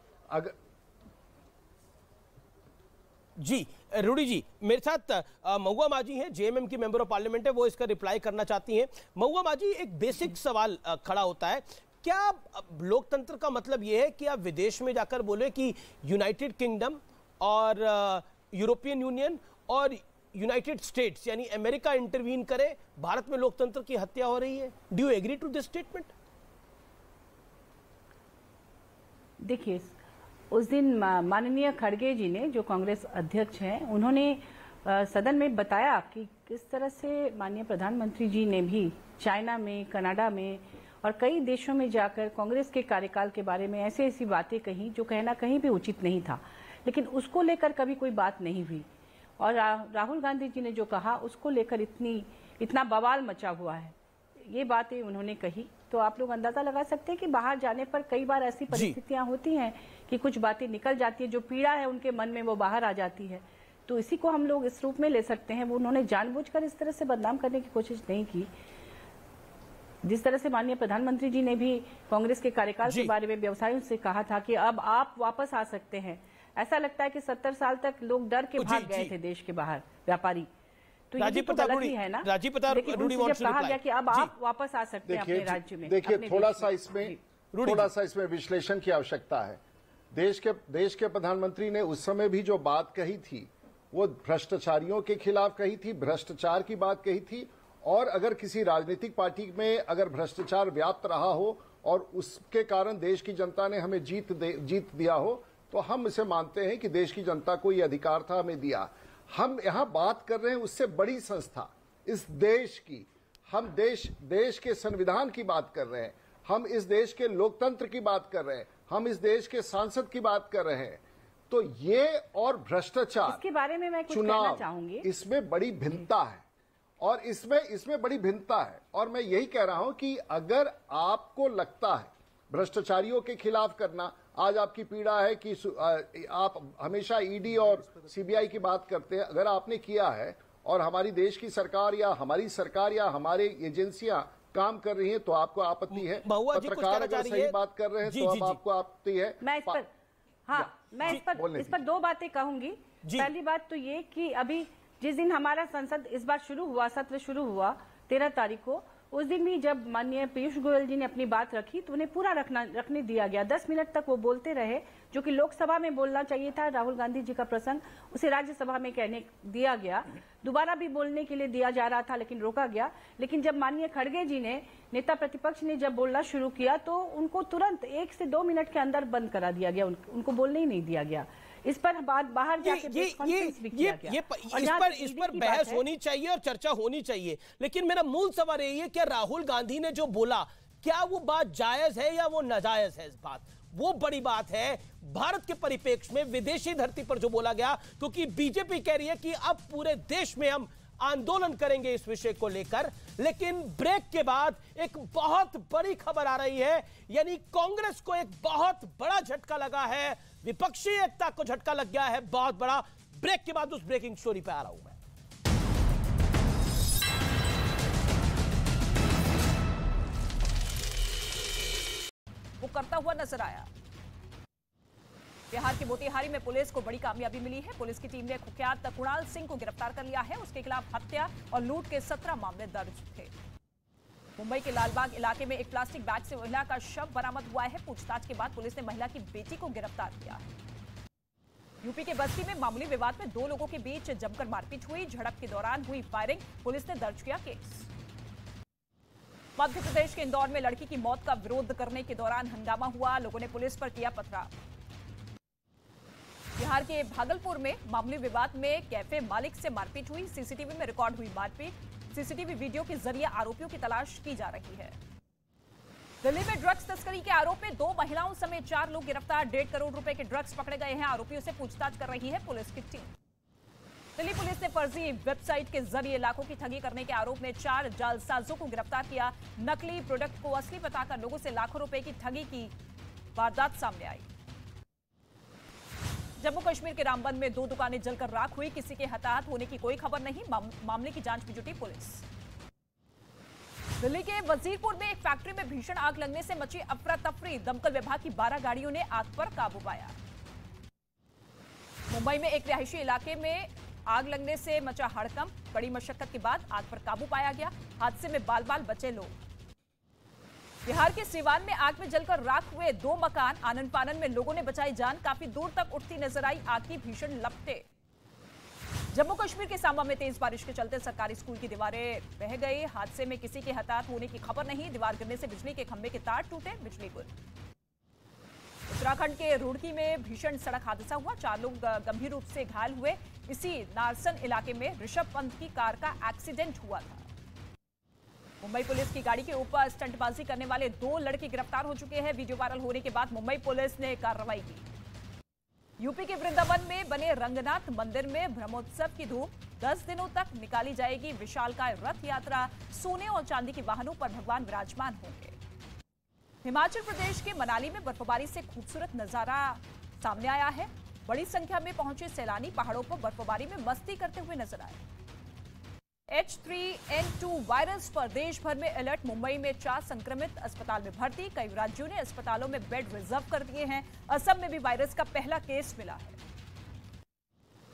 जी रूडी जी, मेरे साथ महुआ माजी हैं, जेएमएम की मेंबर ऑफ पार्लियामेंट है, वो इसका रिप्लाई करना चाहती हैं। महुआ माजी, एक बेसिक सवाल खड़ा होता है, क्या लोकतंत्र का मतलब यह है कि आप विदेश में जाकर बोले कि यूनाइटेड किंगडम और यूरोपियन यूनियन और यूनाइटेड स्टेट्स यानी अमेरिका इंटरवीन करे, भारत में लोकतंत्र की हत्या हो रही है? Do you agree to this statement? देखिए, उस दिन माननीय खड़गे जी ने, जो कांग्रेस अध्यक्ष हैं, उन्होंने सदन में बताया कि किस तरह से माननीय प्रधानमंत्री जी ने भी चाइना में, कनाडा में और कई देशों में जाकर कांग्रेस के कार्यकाल के बारे में ऐसी ऐसी बातें कही जो कहना कहीं भी उचित नहीं था, लेकिन उसको लेकर कभी कोई बात नहीं हुई। और राहुल गांधी जी ने जो कहा उसको लेकर इतना बवाल मचा हुआ है, ये बातें उन्होंने कही। तो आप लोग अंदाजा लगा सकते हैं कि बाहर जाने पर कई बार ऐसी परिस्थितियां होती हैं कि कुछ बातें निकल जाती है, जो पीड़ा है उनके मन में वो बाहर आ जाती है। तो इसी को हम लोग इस रूप में ले सकते हैं। वो उन्होंने जानबूझकर इस तरह से बदनाम करने की कोशिश नहीं की। जिस तरह से माननीय प्रधानमंत्री जी ने भी कांग्रेस के कार्यकाल के बारे में व्यवसायियों से कहा था कि अब आप वापस आ सकते हैं, ऐसा लगता है कि 70 साल तक लोग डर के भाग गए थे देश के बाहर, व्यापारी। तो ये तो गलत ही है ना। लेकिन उनसे जब कहा गया कि अब आप वापस आ सकते हैं अपने राज्य में। देखिए, थोड़ा सा इसमें विश्लेषण की आवश्यकता है। देश के प्रधानमंत्री ने उस समय भी जो बात कही थी वो भ्रष्टाचारियों के खिलाफ कही थी, भ्रष्टाचार की बात कही थी। और अगर किसी राजनीतिक पार्टी में अगर भ्रष्टाचार व्याप्त रहा हो और उसके कारण देश की जनता ने हमें जीत दिया हो, तो हम इसे मानते हैं कि देश की जनता को यह अधिकार था, हमें दिया। हम यहाँ बात कर रहे हैं उससे बड़ी संस्था इस देश की, हम देश के संविधान की बात कर रहे हैं, हम इस देश के लोकतंत्र की बात कर रहे हैं, हम इस देश के सांसद की बात कर रहे हैं। तो ये और भ्रष्टाचार, इसके बारे में मैं कुछ कहना चाहूंगी। इसमें बड़ी भिन्नता है और इसमें बड़ी भिन्नता है। और मैं यही कह रहा हूं कि अगर आपको लगता है भ्रष्टाचारियों के खिलाफ करना, आज आपकी पीड़ा है कि आप हमेशा ईडी और सीबीआई की बात करते हैं, अगर आपने किया है और हमारी देश की सरकार या हमारी सरकार या हमारे एजेंसियां काम कर रही हैं तो आपको आपत्ति है। पत्रकार अगर सही बात कर रहे हैं तो अब आपको आपत्ति है। मैं इस पर 2 बातें कहूंगी। पहली बात तो ये कि अभी जिस दिन हमारा संसद इस बार सत्र शुरू हुआ 13 तारीख को, उस दिन भी जब माननीय पीयूष गोयल जी ने अपनी बात रखी तो उन्हें पूरा रखने दिया गया। 10 मिनट तक वो बोलते रहे, जो कि लोकसभा में बोलना चाहिए था। राहुल गांधी जी का प्रसंग उसे राज्यसभा में कहने दिया गया, दोबारा भी बोलने के लिए दिया जा रहा था लेकिन रोका गया। लेकिन जब माननीय खड़गे जी ने, नेता प्रतिपक्ष ने जब बोलना शुरू किया तो उनको तुरंत 1 से 2 मिनट के अंदर बंद करा दिया गया, उनको बोलने ही नहीं दिया गया। इस पर बाहर जाके इस पर बहस होनी चाहिए और चर्चा होनी चाहिए। लेकिन मेरा मूल सवाल यही है, क्या राहुल गांधी ने जो बोला क्या वो बात जायज है या वो नाजायज है? इस बात वो बड़ी बात है भारत के परिप्रेक्ष्य में, विदेशी धरती पर जो बोला गया, क्योंकि बीजेपी कह रही है कि अब पूरे देश में हम आंदोलन करेंगे इस विषय को लेकर। लेकिन ब्रेक के बाद एक बहुत बड़ी खबर आ रही है, यानी कांग्रेस को एक बहुत बड़ा झटका लगा है, विपक्षी एकता को झटका लग गया है बहुत बड़ा। ब्रेक के बाद उस ब्रेकिंग स्टोरी पे आ रहा हूं मैं। वो करता हुआ नजर आया। बिहार के मोतिहारी में पुलिस को बड़ी कामयाबी मिली है। पुलिस की टीम ने कुख्यात कुणाल सिंह को गिरफ्तार कर लिया है। उसके खिलाफ हत्या और लूट के 17 मामले दर्ज थे। मुंबई के लालबाग इलाके में एक प्लास्टिक बैग से महिला का शव बरामद हुआ है। पूछताछ के बाद पुलिस ने महिला की बेटी को गिरफ्तार किया है। यूपी के बस्ती में मामूली विवाद में 2 लोगों के बीच जमकर मारपीट हुई। झड़प के दौरान हुई फायरिंग, पुलिस ने दर्ज किया केस। मध्य प्रदेश के इंदौर में लड़की की मौत का विरोध करने के दौरान हंगामा हुआ, लोगों ने पुलिस पर किया पथराव। बिहार के भागलपुर में मामूली विवाद में कैफे मालिक से मारपीट हुई। सीसीटीवी में रिकॉर्ड हुई मारपीट। सीसीटीवी वीडियो के जरिए आरोपियों की तलाश की जा रही है। दिल्ली में ड्रग्स तस्करी के आरोप में 2 महिलाओं समेत 4 लोग गिरफ्तार। 1.5 करोड़ रुपए के ड्रग्स पकड़े गए हैं। आरोपियों से पूछताछ कर रही है पुलिस की टीम। दिल्ली पुलिस ने फर्जी वेबसाइट के जरिए लाखों की ठगी करने के आरोप में 4 जालसाजों को गिरफ्तार किया। नकली प्रोडक्ट को असली बताकर लोगों से लाखों रुपए की ठगी की वारदात सामने आई। जम्मू कश्मीर के रामबन में 2 दुकानें जलकर राख हुई। किसी के हताहत होने की कोई खबर नहीं। मामले की जांच में जुटी पुलिस। दिल्ली के वजीरपुर में एक फैक्ट्री में भीषण आग लगने से मची अफरा तफरी। दमकल विभाग की 12 गाड़ियों ने आग पर काबू पाया। मुंबई में एक रिहायशी इलाके में आग लगने से मचा हड़कंप। बड़ी मशक्कत के बाद आग पर काबू पाया गया। हादसे में बाल बाल बचे लोग। बिहार के सीवान में आग में जलकर राख हुए 2 मकान। आनन फानन में लोगों ने बचाई जान। काफी दूर तक उठती नजर आई आग की भीषण लपटें। जम्मू कश्मीर के सांबा में तेज बारिश के चलते सरकारी स्कूल की दीवारें बह गई। हादसे में किसी के हताहत होने की खबर नहीं। दीवार गिरने से बिजली के खंभे के तार टूटे, बिजली गुल। उत्तराखंड के रुड़की में भीषण सड़क हादसा हुआ। 4 लोग गंभीर रूप से घायल हुए। इसी नारसन इलाके में ऋषभ पंत की कार का एक्सीडेंट हुआ था। मुंबई पुलिस की गाड़ी के ऊपर स्टंटबाजी करने वाले 2 लड़के गिरफ्तार हो चुके हैं। वीडियो वायरल होने के बाद मुंबई पुलिस ने कार्रवाई की। यूपी के वृंदावन में बने रंगनाथ मंदिर में ब्रह्मोत्सव की धूम। 10 दिनों तक निकाली जाएगी विशालकाय रथ यात्रा। सोने और चांदी के वाहनों पर भगवान विराजमान होंगे। हिमाचल प्रदेश के मनाली में बर्फबारी से खूबसूरत नजारा सामने आया है। बड़ी संख्या में पहुंचे सैलानी पहाड़ों पर बर्फबारी में मस्ती करते हुए नजर आए। H3N2 वायरस पर देश भर में अलर्ट। मुंबई में 4 संक्रमित अस्पताल में भर्ती। कई राज्यों ने अस्पतालों में बेड रिजर्व कर दिए हैं। असम में भी वायरस का पहला केस मिला है।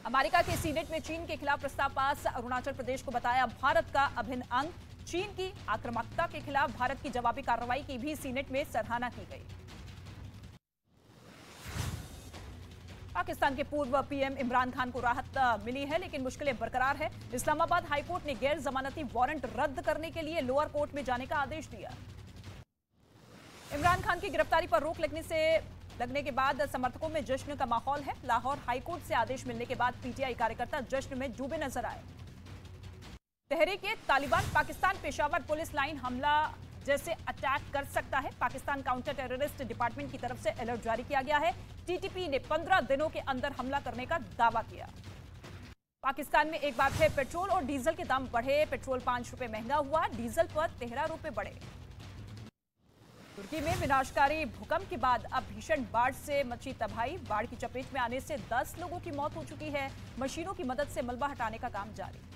अमेरिका के सीनेट में चीन के खिलाफ प्रस्ताव पास। अरुणाचल प्रदेश को बताया भारत का अभिन्न अंग। चीन की आक्रामकता के खिलाफ भारत की जवाबी कार्रवाई की भी सीनेट में सराहना की गई। पाकिस्तान के पूर्व पीएम इमरान खान को राहत मिली है, लेकिन मुश्किलें बरकरार है। इस्लामाबाद हाईकोर्ट ने गैर जमानती वारंट रद्द करने के लिए लोअर कोर्ट में जाने का आदेश दिया। इमरान खान की गिरफ्तारी पर रोक लगने के बाद समर्थकों में जश्न का माहौल है। लाहौर हाईकोर्ट से आदेश मिलने के बाद पीटीआई कार्यकर्ता जश्न में डूबे नजर आए। तहरीक-ए-तालिबान पाकिस्तान पेशावर पुलिस लाइन हमला जैसे अटैक कर सकता है। पाकिस्तान काउंटर टेररिस्ट डिपार्टमेंट की तरफ से अलर्ट जारी किया गया है। टीटीपी ने 15 दिनों के अंदर हमला करने का दावा किया। पाकिस्तान में एक बार फिर पेट्रोल और डीजल के दाम बढ़े। पेट्रोल 5 रुपए महंगा हुआ, डीजल पर 13 रुपए बढ़े। तुर्की में विनाशकारी भूकंप के बाद अब भीषण बाढ़ से मची तबाही। बाढ़ की चपेट में आने से 10 लोगों की मौत हो चुकी है। मशीनों की मदद से मलबा हटाने का काम जारी।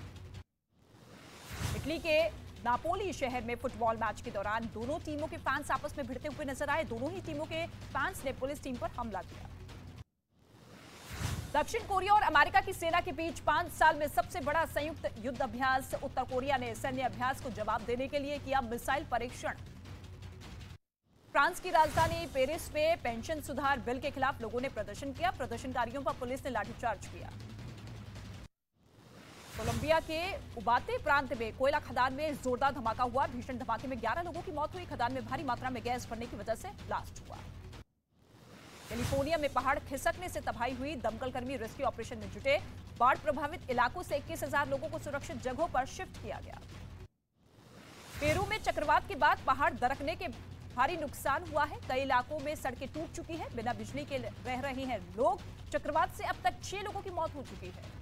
इटली के नापोली शहर में फुटबॉल मैच के दौरान दोनों टीमों के फैंस आपस में भिड़ते हुए नजर आए। दोनों ही टीमों के फैंस ने पुलिस टीम पर हमला किया। दक्षिण कोरिया और अमेरिका की सेना के बीच 5 साल में सबसे बड़ा संयुक्त युद्ध अभ्यास। उत्तर कोरिया ने सैन्य अभ्यास को जवाब देने के लिए किया मिसाइल परीक्षण। फ्रांस की राजधानी पेरिस में पेंशन सुधार बिल के खिलाफ लोगों ने प्रदर्शन किया। प्रदर्शनकारियों पर पुलिस ने लाठीचार्ज किया। कोलंबिया के उबाते प्रांत में कोयला खदान में जोरदार धमाका हुआ। भीषण धमाके में 11 लोगों की मौत हुई। खदान में भारी मात्रा में गैस भरने की वजह से ब्लास्ट हुआ। कैलिफोर्निया में पहाड़ खिसकने से तबाही हुई। दमकल कर्मी रेस्क्यू ऑपरेशन में जुटे। बाढ़ प्रभावित इलाकों से 21,000 लोगों को सुरक्षित जगहों पर शिफ्ट किया गया। पेरू में चक्रवात के बाद पहाड़ दरकने के भारी नुकसान हुआ है। कई इलाकों में सड़कें टूट चुकी है। बिना बिजली के रह रहे हैं लोग। चक्रवात से अब तक 6 लोगों की मौत हो चुकी है।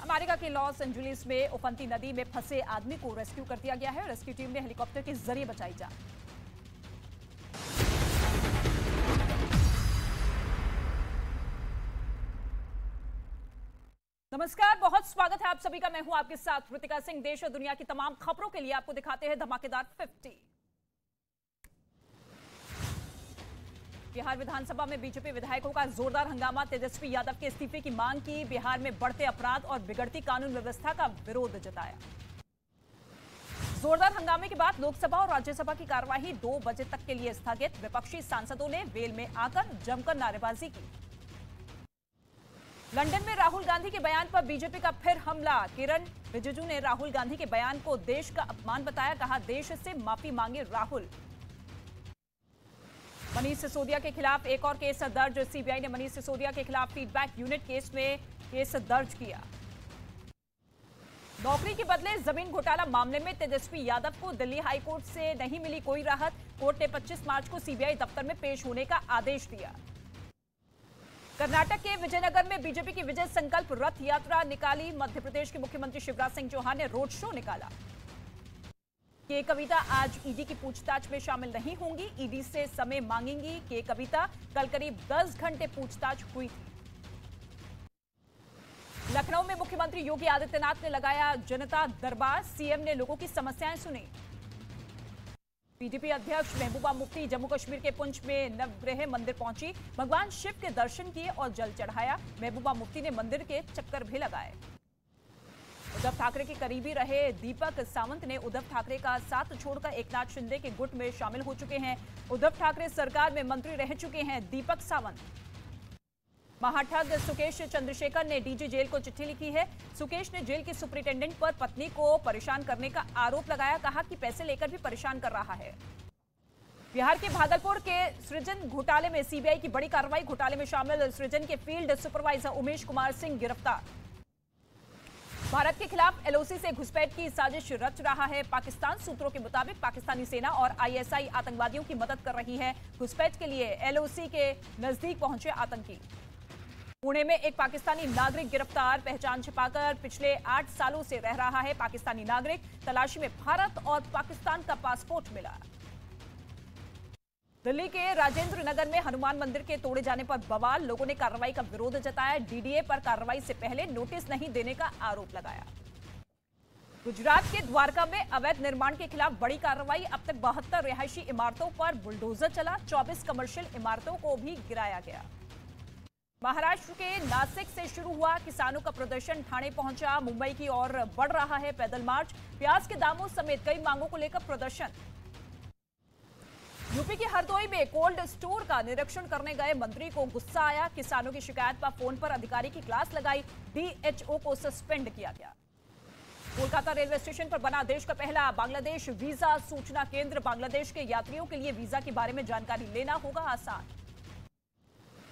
अमेरिका के लॉस एंजेलिस में उफनती नदी में फंसे आदमी को रेस्क्यू कर दिया गया है। रेस्क्यू टीम ने हेलीकॉप्टर के जरिए बचाई जान। नमस्कार, बहुत स्वागत है आप सभी का। मैं हूं आपके साथ ऋतिका सिंह। देश और दुनिया की तमाम खबरों के लिए आपको दिखाते हैं धमाकेदार 50। बिहार विधानसभा में बीजेपी विधायकों का जोरदार हंगामा। तेजस्वी यादव के इस्तीफे की मांग की। बिहार में बढ़ते अपराध और बिगड़ती कानून व्यवस्था का विरोध जताया। जोरदार हंगामे के बाद लोकसभा और राज्यसभा की कार्यवाही 2 बजे तक के लिए स्थगित। विपक्षी सांसदों ने वेल में आकर जमकर नारेबाजी की। लंदन में राहुल गांधी के बयान पर बीजेपी का फिर हमला। किरण रिजिजू ने राहुल गांधी के बयान को देश का अपमान बताया। कहा, देश से माफी मांगे राहुल। मनीष सिसोदिया के खिलाफ एक और केस दर्ज। सीबीआई ने मनीष सिसोदिया के खिलाफ फीडबैक यूनिट केस में केस दर्ज किया। नौकरी के बदले जमीन घोटाला मामले में तेजस्वी यादव को दिल्ली हाईकोर्ट से नहीं मिली कोई राहत। कोर्ट ने 25 मार्च को सीबीआई दफ्तर में पेश होने का आदेश दिया। कर्नाटक के विजयनगर में बीजेपी की विजय संकल्प रथ यात्रा निकाली। मध्य प्रदेश के मुख्यमंत्री शिवराज सिंह चौहान ने रोड शो निकाला। के कविता आज ईडी की पूछताछ में शामिल नहीं होंगी। ईडी से समय मांगेंगी के कविता। कल करीब 10 घंटे पूछताछ हुई थी। लखनऊ में मुख्यमंत्री योगी आदित्यनाथ ने लगाया जनता दरबार। सीएम ने लोगों की समस्याएं सुनी। पीडीपी अध्यक्ष महबूबा मुफ्ती जम्मू कश्मीर के पुंछ में नवग्रह मंदिर पहुंची। भगवान शिव के दर्शन किए और जल चढ़ाया। महबूबा मुफ्ती ने मंदिर के चक्कर भी लगाए। उद्धव ठाकरे के करीबी रहे दीपक सावंत ने उद्धव ठाकरे का साथ छोड़कर एकनाथ शिंदे के गुट में शामिल हो चुके हैं। उद्धव ठाकरे सरकार में मंत्री रह चुके हैं दीपक सावंत। महाठग सुकेश चंद्रशेखर ने डीजी जेल को चिट्ठी लिखी है। सुकेश ने जेल के सुपरिटेंडेंट पर पत्नी को परेशान करने का आरोप लगाया। कहा कि पैसे लेकर भी परेशान कर रहा है। बिहार के भागलपुर के सृजन घोटाले में सीबीआई की बड़ी कार्रवाई। घोटाले में शामिल सृजन के फील्ड सुपरवाइजर उमेश कुमार सिंह गिरफ्तार। भारत के खिलाफ एलओसी से घुसपैठ की साजिश रच रहा है पाकिस्तान। सूत्रों के मुताबिक पाकिस्तानी सेना और आईएसआई आतंकवादियों की मदद कर रही है। घुसपैठ के लिए एलओसी के नजदीक पहुंचे आतंकी। पुणे में एक पाकिस्तानी नागरिक गिरफ्तार। पहचान छिपाकर पिछले 8 सालों से रह रहा है पाकिस्तानी नागरिक। तलाशी में भारत और पाकिस्तान का पासपोर्ट मिला। दिल्ली के राजेंद्र नगर में हनुमान मंदिर के तोड़े जाने पर बवाल। लोगों ने कार्रवाई का विरोध जताया। डीडीए पर कार्रवाई से पहले नोटिस नहीं देने का आरोप लगाया। गुजरात के द्वारका में अवैध निर्माण के खिलाफ बड़ी कार्रवाई। अब तक 72 रिहायशी इमारतों पर बुलडोजर चला। 24 कमर्शियल इमारतों को भी गिराया गया। महाराष्ट्र के नासिक से शुरू हुआ किसानों का प्रदर्शन ठाणे पहुंचा। मुंबई की ओर बढ़ रहा है पैदल मार्च। प्याज के दामों समेत कई मांगों को लेकर प्रदर्शन। यूपी के हरदोई में कोल्ड स्टोर का निरीक्षण करने गए मंत्री को गुस्सा आया। किसानों की शिकायत पर फोन पर अधिकारी की क्लास लगाई। डीएचओ को सस्पेंड किया गया। कोलकाता रेलवे स्टेशन पर बना देश का पहला बांग्लादेश वीजा सूचना केंद्र। बांग्लादेश के यात्रियों के लिए वीजा के बारे में जानकारी लेना होगा आसान।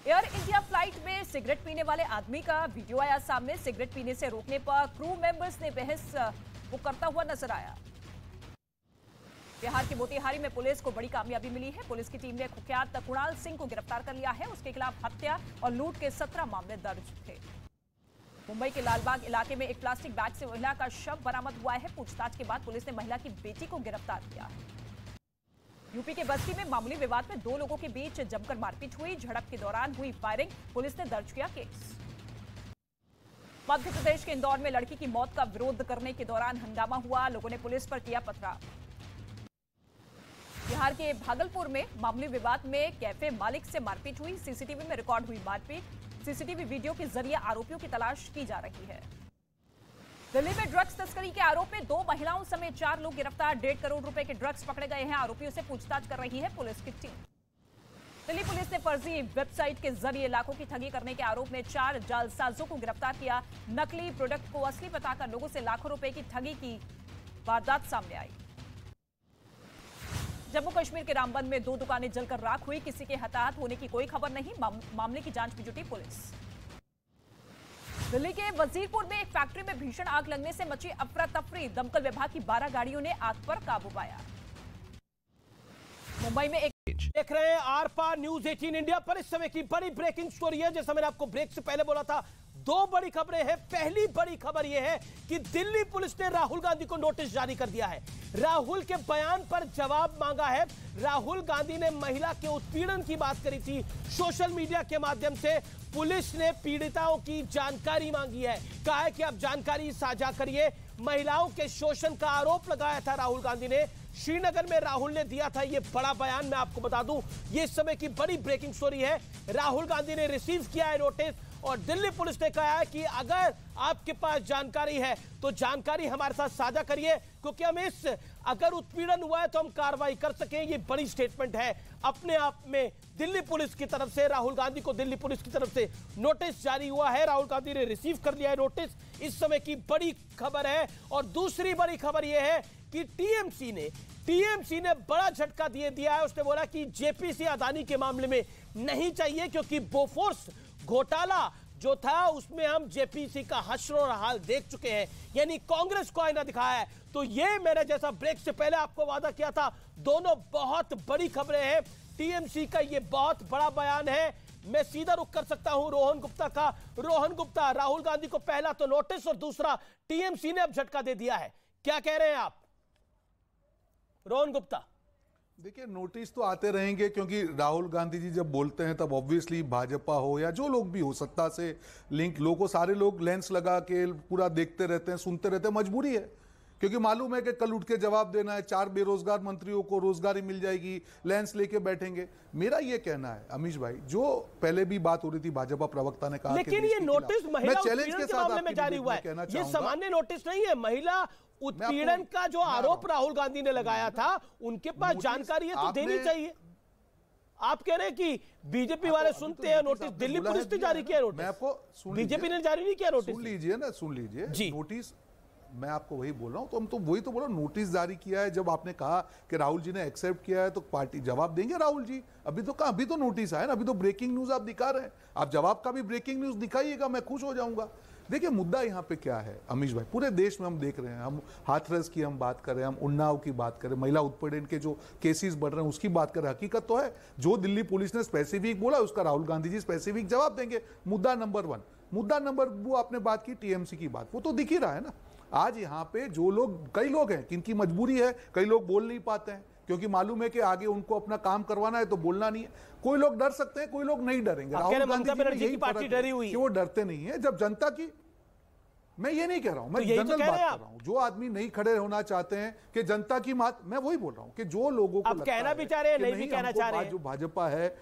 एयर इंडिया फ्लाइट में सिगरेट पीने वाले आदमी का वीडियो आया सामने। सिगरेट पीने से रोकने पर क्रू मेंबर्स ने बहस वो करता हुआ नजर आया। बिहार के मोतिहारी में पुलिस को बड़ी कामयाबी मिली है। पुलिस की टीम ने कुख्यात कुणाल सिंह को गिरफ्तार कर लिया है। उसके खिलाफ हत्या और लूट के 17 मामले दर्ज थे। मुंबई के लालबाग इलाके में एक प्लास्टिक बैग से महिला का शव बरामद हुआ है। पूछताछ के बाद पुलिस ने महिला की बेटी को गिरफ्तार किया। यूपी के बस्ती में मामूली विवाद में 2 लोगों के बीच जमकर मारपीट हुई। झड़प के दौरान हुई फायरिंग। पुलिस ने दर्ज किया केस। मध्य प्रदेश के इंदौर में लड़की की मौत का विरोध करने के दौरान हंगामा हुआ। लोगों ने पुलिस पर किया पथराव। बिहार के भागलपुर में मामूली विवाद में कैफे मालिक से मारपीट हुई। सीसीटीवी में रिकॉर्ड हुई मारपीट। सीसीटीवी वीडियो के जरिए आरोपियों की तलाश की जा रही है। दिल्ली में ड्रग्स तस्करी के आरोप में 2 महिलाओं समेत 4 लोग गिरफ्तार। 1.5 करोड़ रुपए के ड्रग्स पकड़े गए हैं। आरोपियों से पूछताछ कर रही है पुलिस की टीम। दिल्ली पुलिस ने फर्जी वेबसाइट के जरिए लाखों की ठगी करने के आरोप में 4 जालसाजों को गिरफ्तार किया। नकली प्रोडक्ट को असली बताकर लोगों से लाखों रुपए की ठगी की वारदात सामने आई। जम्मू कश्मीर के रामबन में 2 दुकानें जलकर राख हुई। किसी के हताहत होने की कोई खबर नहीं। मामले की जांच में जुटी पुलिस। दिल्ली के वजीरपुर में एक फैक्ट्री में भीषण आग लगने से मची अफरा तफरी। दमकल विभाग की 12 गाड़ियों ने आग पर काबू पाया। मुंबई में एक देख रहे हैं आर पार न्यूज 18 इंडिया पर। इस समय की बड़ी ब्रेकिंग स्टोरी है। जैसा मैंने आपको ब्रेक से पहले बोला था, 2 बड़ी खबरें हैं। पहली बड़ी खबर यह है कि दिल्ली पुलिस ने राहुल गांधी को नोटिस जारी कर दिया है। राहुल के बयान पर जवाब मांगा है। राहुल गांधी ने महिला के उत्पीड़न की बात करी थी। सोशल मीडिया के माध्यम से पुलिस ने पीड़िताओं की जानकारी मांगी है। कहा है कि आप जानकारी साझा करिए। महिलाओं के शोषण का आरोप लगाया था राहुल गांधी ने। श्रीनगर में राहुल ने दिया था यह बड़ा बयान। मैं आपको बता दूं, यह इस समय की बड़ी ब्रेकिंग स्टोरी है। राहुल गांधी ने रिसीव किया है नोटिस और दिल्ली पुलिस ने कहा है कि अगर आपके पास जानकारी है तो जानकारी हमारे साथ साझा करिए, क्योंकि हम अगर उत्पीड़न हुआ है तो हम कार्रवाई कर सकें। ये बड़ी स्टेटमेंट है अपने आप में दिल्ली पुलिस की तरफ से। राहुल गांधी को दिल्ली पुलिस की तरफ से नोटिस जारी हुआ है। राहुल गांधी ने रिसीव कर लिया है नोटिस। इस समय की बड़ी खबर है। और दूसरी बड़ी खबर यह है कि टीएमसी ने बड़ा झटका दिया है। उसने बोला कि जेपीसी अदानी के मामले में नहीं चाहिए, क्योंकि बोफोर्स घोटाला जो था उसमें हम जेपीसी का हश्र और हाल देख चुके हैं, यानी कांग्रेस को आईना दिखाया है। तो ये मैंने जैसा ब्रेक से पहले आपको वादा किया था, दोनों बहुत बड़ी खबरें हैं। टीएमसी का ये बहुत बड़ा बयान है। मैं सीधा रुख कर सकता हूं रोहन गुप्ता का। रोहन गुप्ता, राहुल गांधी को पहला तो नोटिस और दूसरा टीएमसी ने अब झटका दे दिया है, क्या कह रहे हैं आप रोहन गुप्ता? देखिए, नोटिस तो आते रहेंगे, क्योंकि राहुल गांधी जी जब बोलते हैं तब ऑब्वियसली भाजपा हो या जो लोग भी हो, सत्ता से लिंक लोगों, सारे लोग लेंस लगा के पूरा देखते रहते हैं, सुनते रहते हैं। मजबूरी है, क्योंकि मालूम है कि कल उठ के जवाब देना है, 4 बेरोजगार मंत्रियों को रोजगारी मिल जाएगी, लेंस लेके बैठेंगे। मेरा ये कहना है अमीश भाई, जो पहले भी बात हो रही थी, भाजपा प्रवक्ता ने कहा, लेकिन ये नोटिस महिला उत्पीड़न के मामले में जारी हुआ है, ये सामान्य नोटिस नहीं है। महिला उत्पीड़न का जो आरोप राहुल गांधी ने लगाया था, उनके पास जानकारी है तो देनी चाहिए। आप कह रहे हैं कि बीजेपी वाले सुनते हैं नोटिस, दिल्ली पुलिस ने जारी किया नोटिस, मैं आपको बीजेपी ने जारी नहीं किया नोटिस। सुन लीजिए ना, सुन लीजिए नोटिस, मैं आपको वही बोल रहा हूं। तो हम तो वही तो बोला, नोटिस जारी किया है। जब आपने कहा कि राहुल जी ने एक्सेप्ट किया है तो पार्टी जवाब देंगे राहुल जी। अभी तो कहा, अभी तो नोटिस आया ना, अभी तो ब्रेकिंग न्यूज आप दिखा रहे हैं। आप जवाब का भी ब्रेकिंग न्यूज दिखाइएगा, मैं खुश हो जाऊंगा। देखिए, मुद्दा यहाँ पे क्या है अमीश भाई, पूरे देश में हम देख रहे हैं, हम हाथरस की हम बात कर रहे हैं, हम उन्नाव की बात कर रहे हैं, महिला उत्पीड़न के जो केसेस बढ़ रहे हैं उसकी बात कर रहे हैं। हकीकत तो है, जो दिल्ली पुलिस ने स्पेसिफिक बोला उसका राहुल गांधी जी स्पेसिफिक जवाब देंगे। मुद्दा नंबर 1। मुद्दा नंबर 2, आपने बात की टीएमसी की बात, वो तो दिख ही रहा है ना। आज यहाँ पे जो लोग, कई लोग हैं किनकी मजबूरी है, कई लोग बोल नहीं पाते हैं क्योंकि मालूम है कि आगे उनको अपना काम करवाना है तो बोलना नहीं है। कोई लोग डर सकते हैं, कोई लोग नहीं डरेंगे। राहुल गांधी की पार्टी डरी हुई है, वो डरते नहीं है। जब जनता की, मैं ये नहीं कह रहा हूं, मैं जनरल बात कर रहा हूं, जो आदमी नहीं खड़े होना चाहते हैं कि जनता की बात, मैं वही बोल रहा हूं कि जो लोगों को कहना भी चाह रहे हैं, नहीं भी कहना चाह रहे हैं, जो भाजपा है,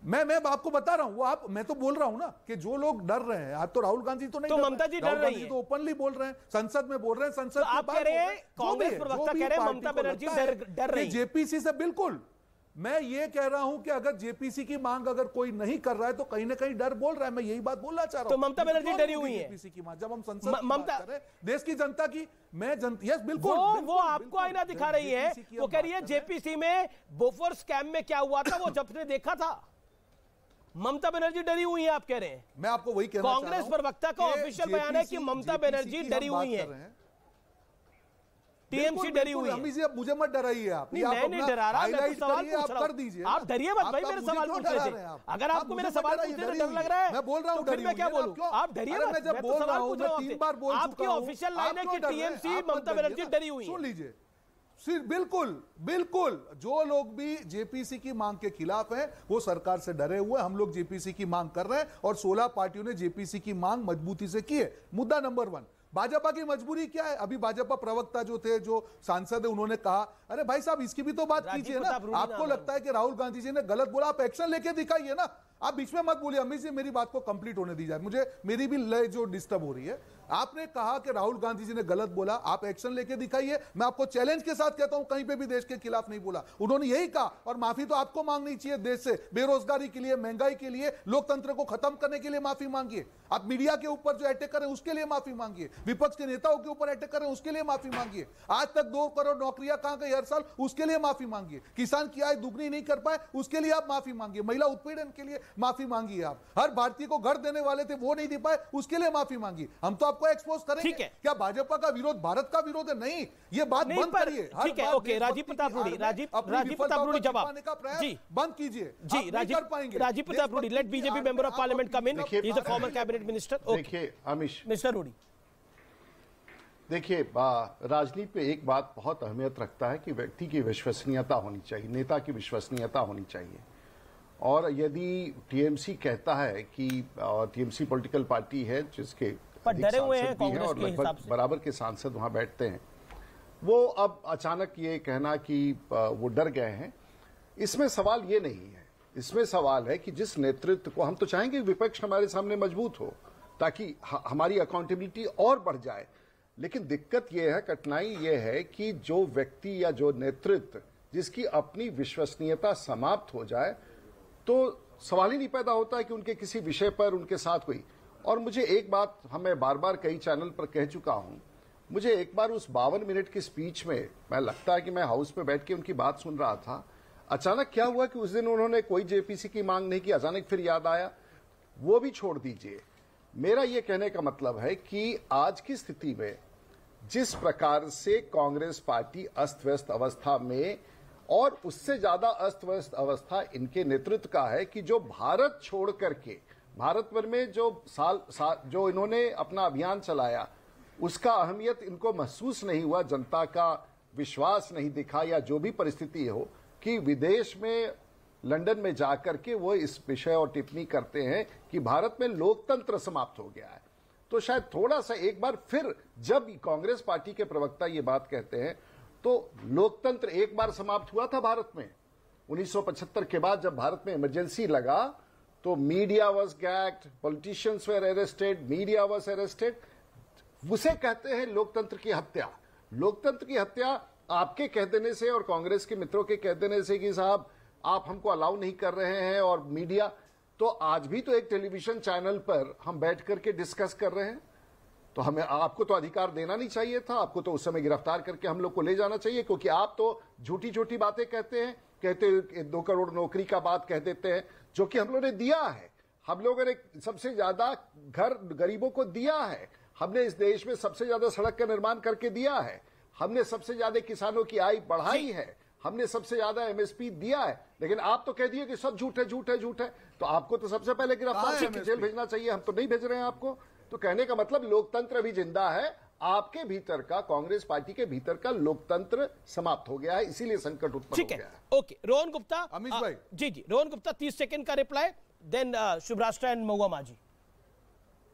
मैं आपको बता रहा हूं, वो आप, मैं तो बोल रहा हूं ना कि जो लोग डर रहे हैं, आज तो राहुल गांधी तो नहीं, तो ममता जी डर रही है, तो ओपनली बोल रहे हैं, संसद में बोल रहे हैं, संसद तो आप कह रहे हैं, कांग्रेस प्रवक्ता कह रहे हैं ममता बनर्जी डर रही है जेपीसी से। बिल्कुल, मैं ये कह रहा हूं कि अगर जेपीसी की मांग अगर कोई नहीं कर रहा है तो कहीं ना कहीं डर बोल रहा है। मैं यही बात बोलना चाह रहा हूं। तो ममता बनर्जी डरी हुई है जेपीसी की मांग, जब हम संसद में बात कर रहे हैं देश की जनता की, मैं यस बिल्कुल, वो आपको आईना दिखा रही है। वो कह रही है जेपीसी में बोफोर स्कैम में क्या हुआ था वो जब ने देखा था। ममता बनर्जी डरी हुई है, आप कह रहे हैं। मैं आपको वही कहना चाह रहा हूं, कांग्रेस प्रवक्ता का ऑफिशियल बयान है कि ममता बनर्जी डरी हुई है, टीएमसी डरी हुई है। अब मुझे मत डराइए आप। नहीं, मैं नहीं डरा रहा, मैं तो सवाल पूछ रहा कर दीजिए। आप डरिए मत भाई, मेरे सवाल पूछ रहे थे। अगर आपको मेरे सवाल पूछने से डर लग रहा है, मैं बोल रहा हूं, मैं क्या बोलूं? आप डरिए मत, मैं तो सवाल पूछ रहा हूं। आपकी ऑफिशियल लाइन है कि टीएमसी ममता बनर्जी डरी हुई है। सुन लीजिए, बिल्कुल बिल्कुल, जो लोग भी जेपीसी की मांग के खिलाफ हैं वो सरकार से डरे हुए। हम लोग जेपीसी की मांग कर रहे हैं और 16 पार्टियों ने जेपीसी की मांग मजबूती से की है। मुद्दा नंबर 1, भाजपा की मजबूरी क्या है? अभी भाजपा प्रवक्ता जो थे, जो सांसद है, उन्होंने कहा, अरे भाई साहब इसकी भी तो बात कीजिए ना। आपको लगता है कि राहुल गांधी जी ने गलत बोला, आप एक्शन लेके दिखाइए ना। आप बीच में मत बोलिए। अमित जी, मेरी बात को कंप्लीट होने दी जाए, मुझे मेरी भी लय जो डिस्टर्ब हो रही है। आपने कहा कि राहुल गांधी जी ने गलत बोला, आप एक्शन लेके दिखाइए। मैं आपको चैलेंज के साथ कहता हूं, कहीं पे भी देश के खिलाफ नहीं बोला, उन्होंने यही कहा। और माफी तो आपको मांगनी चाहिए देश से, बेरोजगारी के लिए, महंगाई के लिए, लोकतंत्र को खत्म करने के लिए माफी मांगिए। आप मीडिया के ऊपर जो अटैक करें उसके लिए माफी मांगिए, विपक्ष के नेताओं के ऊपर अटैक करें उसके लिए माफी मांगिए। आज तक 2 करोड़ नौकरियां कहां गई हर साल, उसके लिए माफी मांगिए। किसान की आय दुगनी नहीं कर पाए, उसके लिए आप माफी मांगिए। महिला उत्पीड़न के लिए माफी मांगिए। आप हर भारतीय को घर देने वाले थे, वो नहीं दे पाए, उसके लिए माफी मांगिए। हम तो आपको एक्सपोज करेंगे। क्या भाजपा का विरोध भारत का विरोध है? नहीं, ये बात बंद करिए। ठीक है, ओके, राजीव प्रताप रूडी, राजीव प्रताप रूडी जवाब जी बंद कीजिए जी। Rajiv Pratap Rudy, let BJP member of parliament come in, he is a former cabinet minister. देखिए अमीश, मिस्टर रूडी, देखिए राजनीति पे एक बात बहुत अहमियत रखता है कि व्यक्ति की विश्वसनीयता होनी चाहिए, नेता की विश्वसनीयता होनी चाहिए। और यदि टीएमसी कहता है कि टीएमसी पॉलिटिकल पार्टी है जिसके डरे हुए हैं कांग्रेस और लगभग बराबर के सांसद वहां बैठते हैं, वो अब अचानक ये कहना कि वो डर गए हैं, इसमें सवाल ये नहीं है। इसमें सवाल है कि जिस नेतृत्व को हम तो चाहेंगे विपक्ष हमारे सामने मजबूत हो ताकि हमारी अकाउंटेबिलिटी और बढ़ जाए, लेकिन दिक्कत यह है, कठिनाई यह है कि जो व्यक्ति या जो नेतृत्व जिसकी अपनी विश्वसनीयता समाप्त हो जाए तो सवाल ही नहीं पैदा होता है कि उनके किसी विषय पर उनके साथ कोई। और मुझे एक बात हमें बार बार कई चैनल पर कह चुका हूं, मुझे एक बार उस 52 मिनट की स्पीच में मैं लगता है कि मैं हाउस में बैठ के उनकी बात सुन रहा था, अचानक क्या हुआ कि उस दिन उन्होंने कोई जेपीसी की मांग नहीं की, अचानक फिर याद आया वो भी छोड़ दीजिए। मेरा ये कहने का मतलब है कि आज की स्थिति में जिस प्रकार से कांग्रेस पार्टी अस्त व्यस्त अवस्था में, और उससे ज्यादा अस्त व्यस्त अवस्था इनके नेतृत्व का है कि जो भारत छोड़ करके भारत भर में जो जो इन्होंने अपना अभियान चलाया उसका अहमियत इनको महसूस नहीं हुआ, जनता का विश्वास नहीं दिखा, या जो भी परिस्थिति हो कि विदेश में लंदन में जाकर के वो इस विषय और टिप्पणी करते हैं कि भारत में लोकतंत्र समाप्त हो गया है। तो शायद थोड़ा सा एक बार फिर जब कांग्रेस पार्टी के प्रवक्ता ये बात कहते हैं तो लोकतंत्र एक बार समाप्त हुआ था भारत में 1975 के बाद, जब भारत में इमरजेंसी लगा तो media was gagged, politicians were arrested, media was arrested. उसे कहते हैं लोकतंत्र की हत्या। लोकतंत्र की हत्या आपके कह देने से और कांग्रेस के मित्रों के कह देने से कि साहब आप हमको अलाउ नहीं कर रहे हैं, और मीडिया तो आज भी तो एक टेलीविजन चैनल पर हम बैठ करके डिस्कस कर रहे हैं, तो हमें आपको तो अधिकार देना नहीं चाहिए था, आपको तो उस समय गिरफ्तार करके हम लोग को ले जाना चाहिए, क्योंकि आप तो झूठी झूठी बातें कहते हैं, कहते 2 करोड़ नौकरी का बात कह देते हैं, जो कि हम लोगों ने दिया है। हम लोगों ने सबसे ज्यादा घर गरीबों को दिया है, हमने इस देश में सबसे ज्यादा सड़क का निर्माण करके दिया है, हमने सबसे ज्यादा किसानों की आय बढ़ाई है, हमने सबसे ज्यादा एमएसपी दिया है। लेकिन आप तो कह दिए कि सब झूठ है, झूठ है, झूठ है, तो आपको तो सबसे पहले गिरफ्तार करके जेल भेजना चाहिए, हम तो नहीं भेज रहे हैं आपको। तो कहने का मतलब लोकतंत्र भी जिंदा है, आपके भीतर का, कांग्रेस पार्टी के भीतर का लोकतंत्र समाप्त हो गया है, इसीलिए संकट उत्पन्न हो गया है। ओके, रोहन गुप्ता, अमित भाई जी रोहन गुप्ता 30 सेकंड का रिप्लाई, देन शुभराष्ट्र एंड महुआ माझी,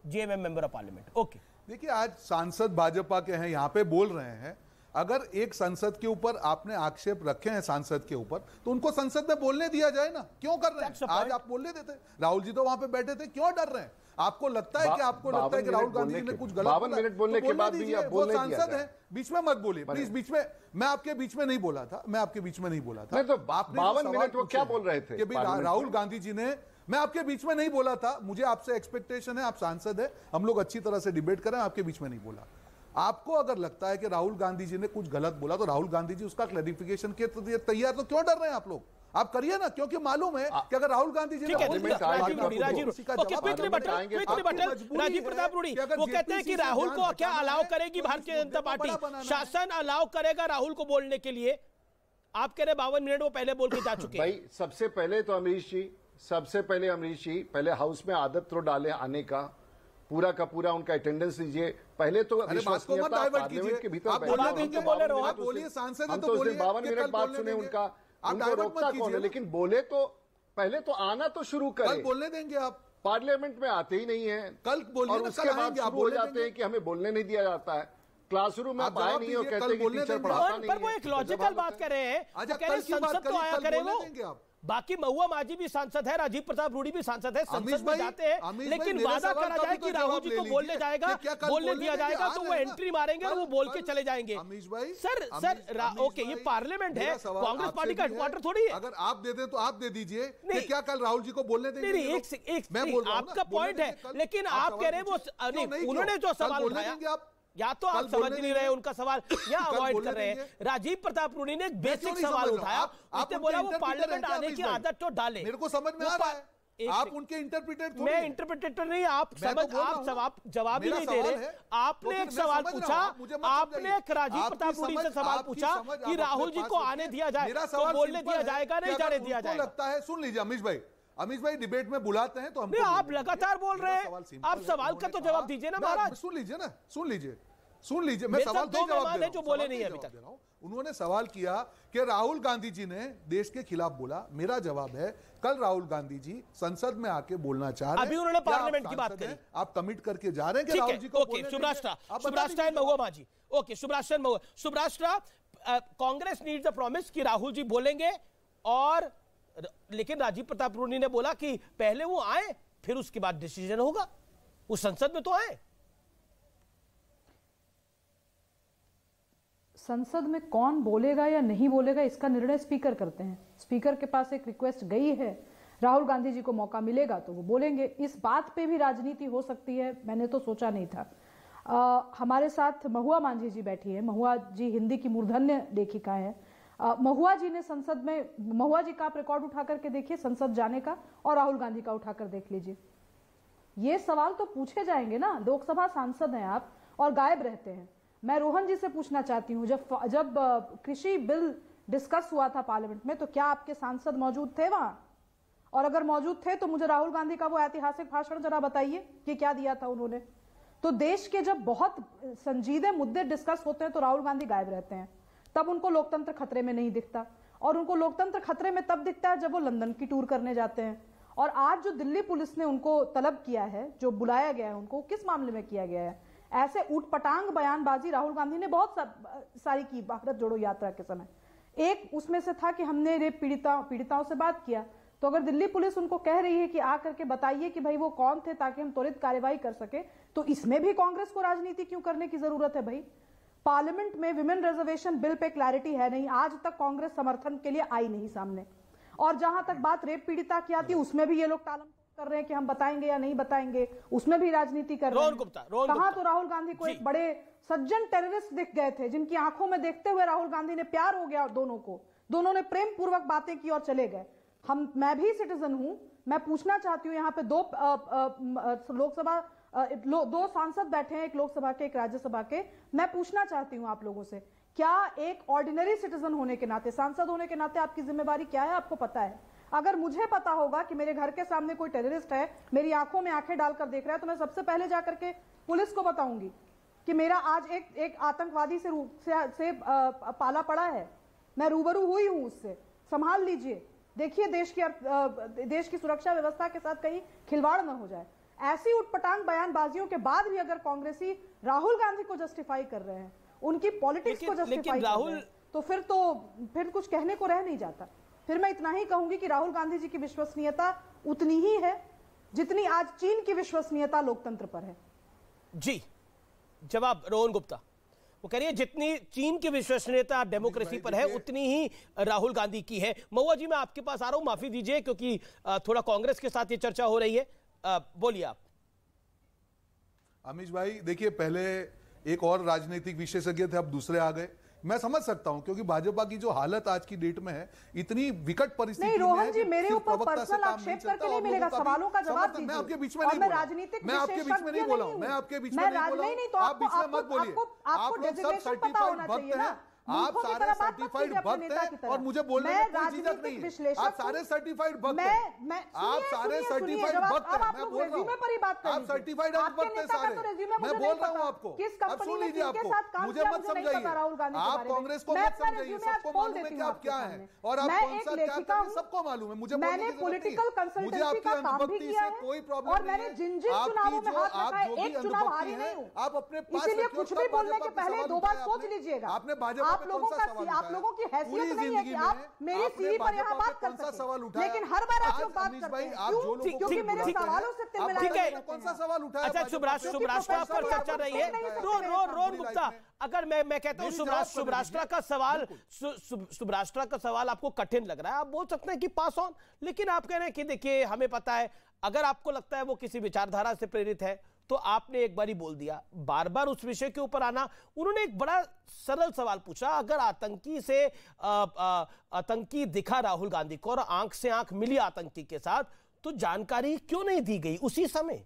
JMM member of parliament. Okay, देखिए आज सांसद भाजपा के हैं, यहाँ पे बोल रहे हैं, अगर एक संसद के ऊपर आपने आक्षेप रखे हैं सांसद के ऊपर, तो उनको संसद में बोलने दिया जाए ना, क्यों कर रहे हैं? आज आप बोलने देते, राहुल जी तो वहां पे बैठे थे, क्यों डर रहे हैं? आपको लगता है कि राहुल गांधी जी ने कुछ गलत 52 मिनट बोलने के बाद भी आप बोलने दिया सांसद है, बीच में मत बोलिए प्लीज। बीच में मैं आपके बीच में नहीं बोला था, मैं आपके बीच में नहीं बोला था। तो 52 मिनट वो क्या बोल रहे थे कि भाई राहुल गांधी जी ने, मैं आपके बीच में नहीं बोला था, मुझे आपसे एक्सपेक्टेशन है, आप सांसद है, हम लोग अच्छी तरह से डिबेट करें, आपके बीच में नहीं बोला। आपको अगर लगता है कि राहुल गांधी जी ने कुछ गलत बोला तो राहुल गांधी जी उसका क्लैरिफिकेशन के लिए तैयार, तो क्यों डर रहे हैं आप लोग? आप करिए ना, क्योंकि मालूम है कि अगर राहुल गांधी जी राजीव प्रताप रूडी वो कहते हैं कि राहुल को क्या अलाउ करेगी भारतीय जनता पार्टी, शासन अलाउ करेगा राहुल को बोलने के लिए? आप कह रहे 52 मिनट वो पहले बोल के जा चुके हैं। भाई सबसे पहले तो अमरीश जी पहले हाउस में आदत तो डाले आने का, पूरा का पूरा उनका अटेंडेंस लीजिए। पहले तो विश्वसनीयता पार्लियामेंट के भीतर बोलिए, सांसद है तो बोलिए, 52 मिनट बात सुने उनका, उनको रोकता कौन है? लेकिन बोले तो पहले तो आना तो शुरू करें। बोलने देंगे आप? पार्लियामेंट में आते ही नहीं है, कल बोलिए, और उसके बाद शुरू हो जाते हैं कि हमें बोलने नहीं दिया जाता है, क्लासरूम में आए नहीं और कहते कि टीचर पढ़ाता नहीं है। पर वो एक लॉजिकल बात कर रहे हैं, संसद तो आया करे वो, बाकी महुआ माझी भी सांसद है, राजीव प्रताप रूडी भी सांसद है, संसद में जाते हैं, लेकिन वादा करा जाए कि राहुल जी को बोलने जाएगा, बोलने दिया जाएगा तो वो एंट्री मारेंगे और वो बोल के चले जाएंगे। सर ओके, ये पार्लियामेंट है, कांग्रेस पार्टी का हेडक्वार्टर थोड़ी है। अगर आप दे दें तो आप दे दीजिए, क्या कल राहुल जी को बोलने देंगे? नहीं, आपका पॉइंट है, लेकिन आप कह रहे हैं वो, उन्होंने जो सवाल उठाया, या तो आप समझ नहीं रहे उनका सवाल या अवॉइड कर रहे हैं। राजीव प्रताप रूडी ने एक बेसिक सवाल उठाया, उसने बोला वो पार्लियामेंट आने की आदत तो डाले। मेरे को समझ में आ रहा है, आप उनके इंटरप्रेटर, मैं इंटरप्रेटर नहीं, आप जवाब ही नहीं दे रहे। आपने एक सवाल पूछा, आपने एक राजीव प्रताप रूडी से सवाल पूछा कि राहुल जी को आने दिया जाए तो बोलने दिया जाएगा, नहीं जाने दिया जाएगा। लगता है, सुन लीजिए अमीश भाई डिबेट में बुलाते हैं तो हम, आप लगातार बोल रहे हैं, आप सवाल का तो जवाब दीजिए ना महाराज। सुन लीजिए, मैं सवाल दो मेहमान है जो बोले नहीं अभी तक। उन्होंने सवाल किया कि राहुल गांधी जी ने देश के खिलाफ बोला, मेरा जवाब है कल राहुल गांधी जी संसद में आके बोलना चाह रहे हैं, अभी उन्होंने पार्लियामेंट की बात करी, आप कमिट करके जा रहे हैं कि राहुल जी को बोलने देंगे? शुभराष्ट्र and Mahua Majhi. Okay, Shubhrashtra, Congress needs the promise कि राहुल जी बोलेंगे, और लेकिन राजीव प्रताप रूडी ने बोला कि पहले वो आए फिर उसके बाद डिसीजन होगा, वो संसद में तो आए। संसद में कौन बोलेगा या नहीं बोलेगा इसका निर्णय स्पीकर करते हैं। स्पीकर के पास एक रिक्वेस्ट गई है, राहुल गांधी जी को मौका मिलेगा तो वो बोलेंगे। इस बात पे भी राजनीति हो सकती है, मैंने तो सोचा नहीं था। हमारे साथ महुआ माझी जी बैठी है। महुआ जी हिंदी की मूर्धन्य लेखिका है। महुआ जी ने संसद में, महुआ जी का आप रिकॉर्ड उठा करके देखिए संसद जाने का, और राहुल गांधी का उठाकर देख लीजिए। ये सवाल तो पूछे जाएंगे ना। लोकसभा सांसद हैं आप और गायब रहते हैं। मैं रोहन जी से पूछना चाहती हूँ, जब कृषि बिल डिस्कस हुआ था पार्लियामेंट में, तो क्या आपके सांसद मौजूद थे वहां? और अगर मौजूद थे तो मुझे राहुल गांधी का वो ऐतिहासिक भाषण जरा बताइए कि क्या दिया था उन्होंने। तो देश के जब बहुत संजीदे मुद्दे डिस्कस होते हैं तो राहुल गांधी गायब रहते हैं, तब उनको लोकतंत्र खतरे में नहीं दिखता। और उनको लोकतंत्र खतरे में तब दिखता है जब वो लंदन की टूर करने जाते हैं। और आज जो दिल्ली पुलिस ने उनको तलब किया है, जो बुलाया गया है उनको, किस मामले में किया गया है? ऐसे ऊटपटांग बयानबाजी राहुल गांधी ने बहुत सारी की भारत जोड़ो यात्रा के समय। एक उसमें से था कि हमने रेप पीड़िताओं से बात किया। तो अगर दिल्ली पुलिस उनको कह रही है कि आकर के बताइए कि भाई वो कौन थे ताकि हम त्वरित कार्यवाही कर सके, तो इसमें भी कांग्रेस को राजनीति क्यों करने की जरूरत है? भाई पार्लियामेंट में women reservation bill pay clarity है नहीं, आज तक कांग्रेस समर्थन के लिए आई नहीं सामने। और जहां तक बात रेप पीड़िता की आती है, उसमें भी ये लोग टालम कर रहे हैं कि हम बताएंगे या नहीं बताएंगे, उसमें भी राजनीति कर रहे हैं। कहां तो राहुल गांधी को एक बड़े सज्जन टेररिस्ट दिख गए थे, जिनकी आंखों में देखते हुए राहुल गांधी ने प्यार हो गया दोनों को, दोनों ने प्रेम पूर्वक बातें की और चले गए। मैं भी सिटीजन हूं, मैं पूछना चाहती हूं, यहाँ पे दो सांसद बैठे हैं, एक लोकसभा के एक राज्यसभा के। मैं पूछना चाहती हूं आप लोगों से, क्या एक ऑर्डिनरी सिटीजन होने के नाते, सांसद होने के नाते आपकी जिम्मेवारी क्या है? आपको पता है? अगर मुझे पता होगा कि मेरे घर के सामने कोई टेररिस्ट है, मेरी आंखों में आंखें डालकर देख रहा है, तो मैं सबसे पहले जाकर के पुलिस को बताऊंगी कि मेरा आज एक आतंकवादी से पाला पड़ा है, मैं रूबरू हुई हूं उससे, संभाल लीजिए, देखिए देश की सुरक्षा व्यवस्था के साथ कहीं खिलवाड़ न हो जाए। ऐसी उटपटांग बयानबाजियों के बाद भी अगर कांग्रेसी राहुल गांधी को जस्टिफाई कर रहे हैं, उनकी पॉलिटिक्स को जस्टिफाई कर रहे हैं, तो फिर कुछ कहने को रह नहीं जाता। फिर मैं इतना ही कहूंगी कि राहुल गांधी जी की विश्वसनीयता उतनी ही है जितनी आज चीन की विश्वसनीयता लोकतंत्र पर है। जी, जवाब रोहन गुप्ता। वो कह रही है जितनी चीन की विश्वसनीयता डेमोक्रेसी पर है, उतनी ही राहुल गांधी की है। महुआ जी, मैं आपके पास आ रहा हूं, माफी दीजिए क्योंकि थोड़ा कांग्रेस के साथ ये चर्चा हो रही है, बोलिए आप। अमीश भाई देखिए, पहले एक और राजनीतिक विशेषज्ञ थे, अब दूसरे आ गए। मैं समझ सकता हूं क्योंकि भाजपा की जो हालत आज की डेट में है, इतनी विकट परिस्थिति नहीं, रोहन जी मेरे ऊपर पर्सनल आक्षेप करके नहीं मिलेगा, सवालों का जवाब दीजिए। मैं आपके बीच में नहीं बोला, मैं आपके बीच में नहीं बोला हूं, मैं आपके बीच में नहीं बोला हूं, आप बीच में मत बोलिए। आप लोग सब सर्टिफाइड भक्त हैं, आप सारे सर्टिफाइड भक्त हैं और मुझे बोलने में कोई झिझक नहीं है। आप सारे सर्टिफाइड भक्त हैं, आप सारे सर्टिफाइड भक्त हैं, मैं बोल रहा हूं, आप सर्टिफाइड भक्त हैं सारे, मैं बोल रहा हूं आपको। अब सुन लीजिए, आपको मुझे मत समझाइए, आप कांग्रेस को मत समझाइए, सबको मालूम है कि आप क्या हैं और आप कौन सा क्या करते हैं, सबको मालूम है। मुझे बोलने की जरूरत नहीं है, मुझे आपकी अंधभक्ति से कोई प्रॉब्लम नहीं है। आपकी जो आप जो भी अंधभक्ति है, आप अपने पास रखिए, कुछ भी बोलने के पहले 2 बार सोच लीजिएगा। आपने भाजपा आप लोगों की हैसियत नहीं है कि आप मेरी सीढ़ी पर यहाँ बात कर सकें, लेकिन हर बार आप लोग बात करते हैं क्योंकि मेरे सवालों से कौन सा सवाल उठाया? अच्छा, शुभराष्ट्र पर चर्चा रही है। रोहन गुप्ता, अगर मैं कहता हूँ शुभराष्ट्र का सवाल आपको कठिन लग रहा है, आप बोल सकते हैं कि पास ऑन, लेकिन आप कह रहे हैं कि देखिए हमें पता है, अगर आपको लगता है वो किसी विचारधारा से प्रेरित है तो आपने एक बारी बोल दिया, बार बार उस विषय के ऊपर आना। उन्होंने एक बड़ा सरल सवाल पूछा, अगर आतंकी दिखा राहुल गांधी को और आंख से आंख मिली आतंकी के साथ, तो जानकारी क्यों नहीं दी गई उसी समय?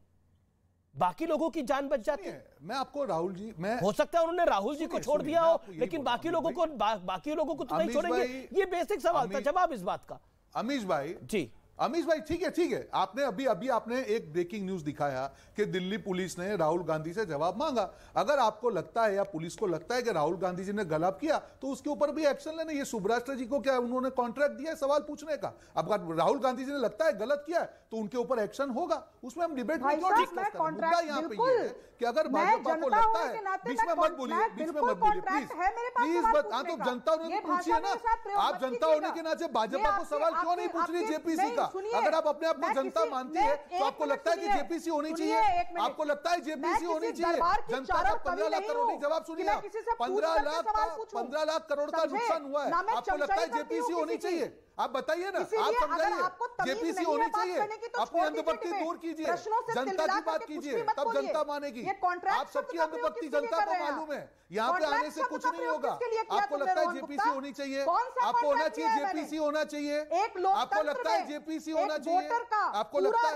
बाकी लोगों की जान बच जाती है। मैं आपको राहुल जी, मैं हो सकता है उन्होंने राहुल जी को छोड़ दिया हो, लेकिन बाकी लोगों को तो नहीं छोड़ेंगे। ये बेसिक सवाल था, जवाब इस बात का। अमीश भाई जी, अमीश भाई ठीक है, आपने अभी आपने एक ब्रेकिंग न्यूज दिखाया कि दिल्ली पुलिस ने राहुल गांधी से जवाब मांगा। अगर आपको लगता है या पुलिस को लगता है कि राहुल गांधी जी ने गलत किया तो उसके ऊपर भी एक्शन लेना। ये सुभराष्ट्र जी को क्या उन्होंने कॉन्ट्रैक्ट दिया है सवाल पूछने का? अब राहुल गांधी जी ने लगता है गलत किया है तो उनके ऊपर एक्शन होगा, उसमें हम डिबेट में क्यों डिस्कस करें? मुद्दा यहाँ पे ये है कि अगर भाजपा को लगता है, बीच में मत बोलिए, प्लीज। तो जनता ने पूछिए ना, आप जनता होने के नाते भाजपा को सवाल क्यों नहीं पूछ रही जेपीसी का? अगर आप अपने आप को जनता मानती है तो आपको लगता है कि जेपीसी होनी चाहिए, आपको लगता है जेपीसी होनी चाहिए। जनता का 15 लाख करोड़, जवाब सुनिए, 15 लाख करोड़ का नुकसान हुआ है, आपको लगता है जेपीसी होनी चाहिए? आप बताइए ना, आप समझाइए, जेपीसी होनी चाहिए। अपनी अंधभक्ति दूर कीजिए, जनता की बात कीजिए, तब जनता मानेगी। आप सबकी अंधभक्ति जनता को मालूम है, यहाँ पे आने से कुछ नहीं होगा। आपको लगता है जेपीसी होनी चाहिए, आपको होना चाहिए जेपीसी होना चाहिए, आपको लगता है जेपीसी होना चाहिए, आपको लगता है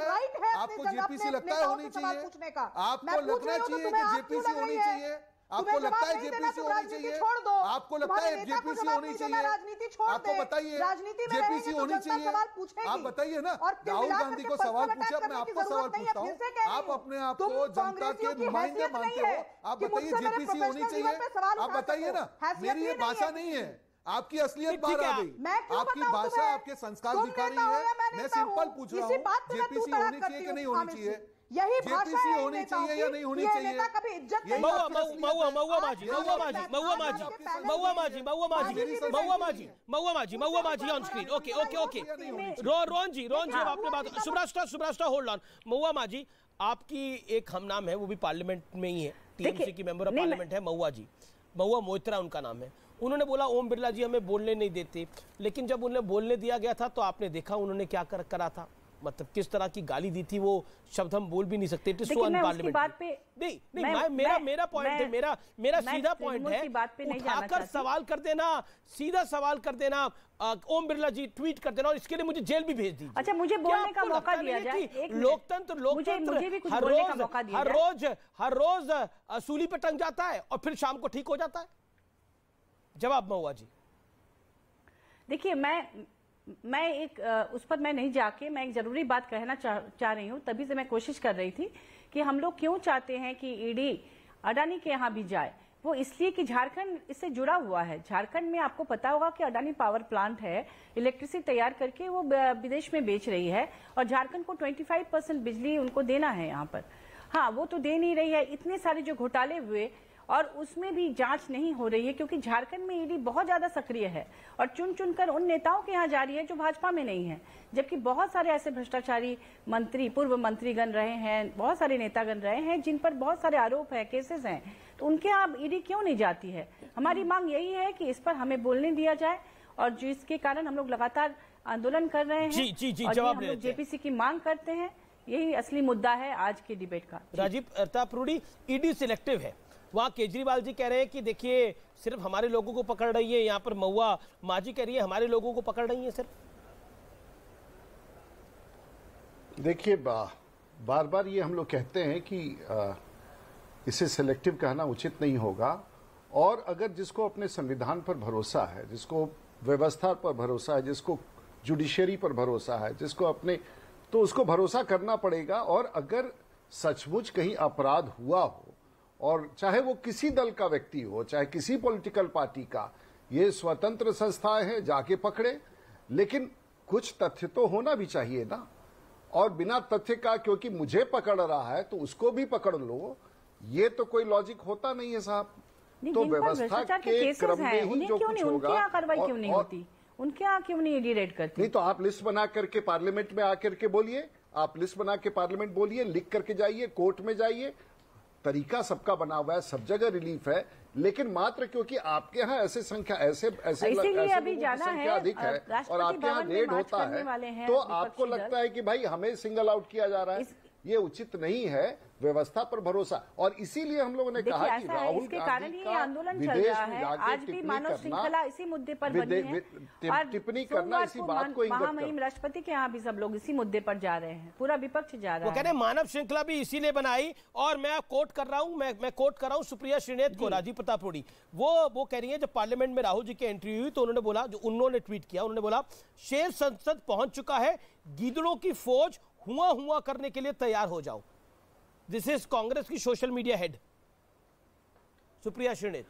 आपको जेपीसी लगता है होनी चाहिए? आपको लगना चाहिए कि जेपीसी होनी चाहिए? आपको लगता है जेपीसी होनी चाहिए? आपको लगता है जेपीसी होनी चाहिए? आपको बताइए जेपीसी होनी चाहिए? आप बताइए ना। राहुल गांधी को सवाल पूछे, मैं आपको सवाल पूछता हूँ, आप अपने आप को जनता के नुमाइंदे मानते हो, आप बताइए जेपीसी होनी चाहिए? आप बताइए ना। मेरी ये भाषा नहीं है, आपकी असलियत बाहर आ गई, आपकी भाषा आपके संस्कार दिखा रही है। मैं सिंपल पूछ रहा हूँ, जेपीसी होनी चाहिए कि नहीं होनी चाहिए? यही जेपीसी होनी चाहिए या नहीं होनी चाहिए? महुआ माजी ऑन स्क्रीन। ओके रोहन जी अब आपने बात, सुब्रास्टा होल्ड ऑन। महुआ माजी, आपकी एक हम नाम है, वो भी पार्लियामेंट में ही है, टीएमसी की मेंबर ऑफ पार्लियामेंट है महुआ जी, महुआ मोइत्रा उनका नाम है। उन्होंने बोला ओम बिरला जी हमें बोलने नहीं देते, लेकिन जब उन्हें बोलने दिया गया था तो आपने देखा उन्होंने क्या करा था, मतलब किस तरह की गाली दी थी, वो शब्द हम बोल भी नहीं सकते। मेरा पॉइंट है, मेरा सीधा पॉइंट है, उठाकर सवाल कर देना, सीधा सवाल कर देना, ओम बिरला जी ट्वीट कर देना और इसके लिए मुझे जेल भी भेज दीजिए। अच्छा, मुझे बोलने का मौका दिया जाए। लोकतंत्र हर रोज सूली पे टंग जाता है और फिर शाम को ठीक हो जाता है। जवाब महुआ जी। देखिए, मैं एक उस पर मैं नहीं जाके, मैं एक जरूरी बात कहना चाह रही हूँ, तभी से मैं कोशिश कर रही थी कि हम लोग क्यों चाहते हैं कि ईडी अडानी के यहाँ भी जाए। वो इसलिए कि झारखंड इससे जुड़ा हुआ है। झारखंड में आपको पता होगा कि अडानी पावर प्लांट है, इलेक्ट्रिसिटी तैयार करके वो विदेश में बेच रही है और झारखंड को 25% बिजली उनको देना है यहाँ पर। हाँ, वो तो दे नहीं रही है। इतने सारे जो घोटाले हुए और उसमें भी जांच नहीं हो रही है, क्योंकि झारखंड में ईडी बहुत ज्यादा सक्रिय है और चुन कर उन नेताओं के यहाँ जा रही है जो भाजपा में नहीं है, जबकि बहुत सारे ऐसे भ्रष्टाचारी मंत्री, पूर्व मंत्रीगण रहे हैं, बहुत सारे नेतागण रहे हैं जिन पर बहुत सारे आरोप है, केसेस हैं, तो उनके यहाँ ईडी क्यों नहीं जाती है? हमारी मांग यही है कि इस पर हमें बोलने दिया जाए, और जिसके कारण हम लोग लगातार आंदोलन कर रहे हैं और हम लोग जेपीसी की मांग करते हैं। यही असली मुद्दा है आज के डिबेट का। राजीव प्रतापरूढ़ी, ईडी सिलेक्टिव है। वहां केजरीवाल जी कह रहे हैं कि देखिए सिर्फ हमारे लोगों को पकड़ रही है, यहाँ पर महुआ माजी कह रही है हमारे लोगों को पकड़ रही है सिर्फ। देखिए, बार बार ये हम लोग कहते हैं कि इसे सिलेक्टिव कहना उचित नहीं होगा, और अगर जिसको अपने संविधान पर भरोसा है, जिसको व्यवस्था पर भरोसा है, जिसको जुडिशरी पर भरोसा है, जिसको अपने, तो उसको भरोसा करना पड़ेगा। और अगर सचमुच कहीं अपराध हुआ हो, और चाहे वो किसी दल का व्यक्ति हो, चाहे किसी पॉलिटिकल पार्टी का, ये स्वतंत्र संस्थाएं हैं, जाके पकड़े, लेकिन कुछ तथ्य तो होना भी चाहिए ना। और बिना तथ्य का क्योंकि मुझे पकड़ रहा है तो उसको भी पकड़ लो, ये तो कोई लॉजिक होता नहीं है साहब। तो व्यवस्था के क्रम में ही जो कुछ होगा, कार्रवाई क्यों नहीं होती, उनके यहाँ क्यों नहीं ईडी रेड करती? नहीं तो आप लिस्ट बना करके पार्लियामेंट में आकर के बोलिए, आप लिस्ट बना के पार्लियामेंट बोलिए, लिख करके जाइए, कोर्ट में जाइए, तरीका सबका बना हुआ है, सब जगह रिलीफ है। लेकिन मात्र क्योंकि आपके यहाँ ऐसे संख्या अभी जाना है अधिक है और आपके यहाँ रेड होता है, तो आपको लगता है कि भाई हमें सिंगल आउट किया जा रहा है, ये उचित नहीं है। व्यवस्था पर भरोसा, और इसीलिए हम लोगों ने कहा कि राहुल गांधी का विदेश में जाके टिप्पणी करना, इसी मुद्दे पर बनी है, टिप्पणी करना इसी बात को इंगित करता है। महामहिम राष्ट्रपति के यहाँ भी सब लोग इसी मुद्दे पर जा रहे हैं, पूरा विपक्ष जा रहा है। वो कह रहे मानव श्रृंखला भी इसीलिए बनाई, और मैं कोट कर रहा हूँ, मैं कोट कर रहा हूँ सुप्रिया श्रीनेत को, राजीव प्रतापरूढ़ी, वो कह रही है जब पार्लियामेंट में राहुल जी की एंट्री हुई तो उन्होंने बोला, जो उन्होंने ट्वीट किया, उन्होंने बोला शेर संसद पहुंच चुका है, गीदड़ों की फौज हुआ करने के लिए तैयार हो जाओ। दिस इज कांग्रेस की social media head Supriya Shrinate.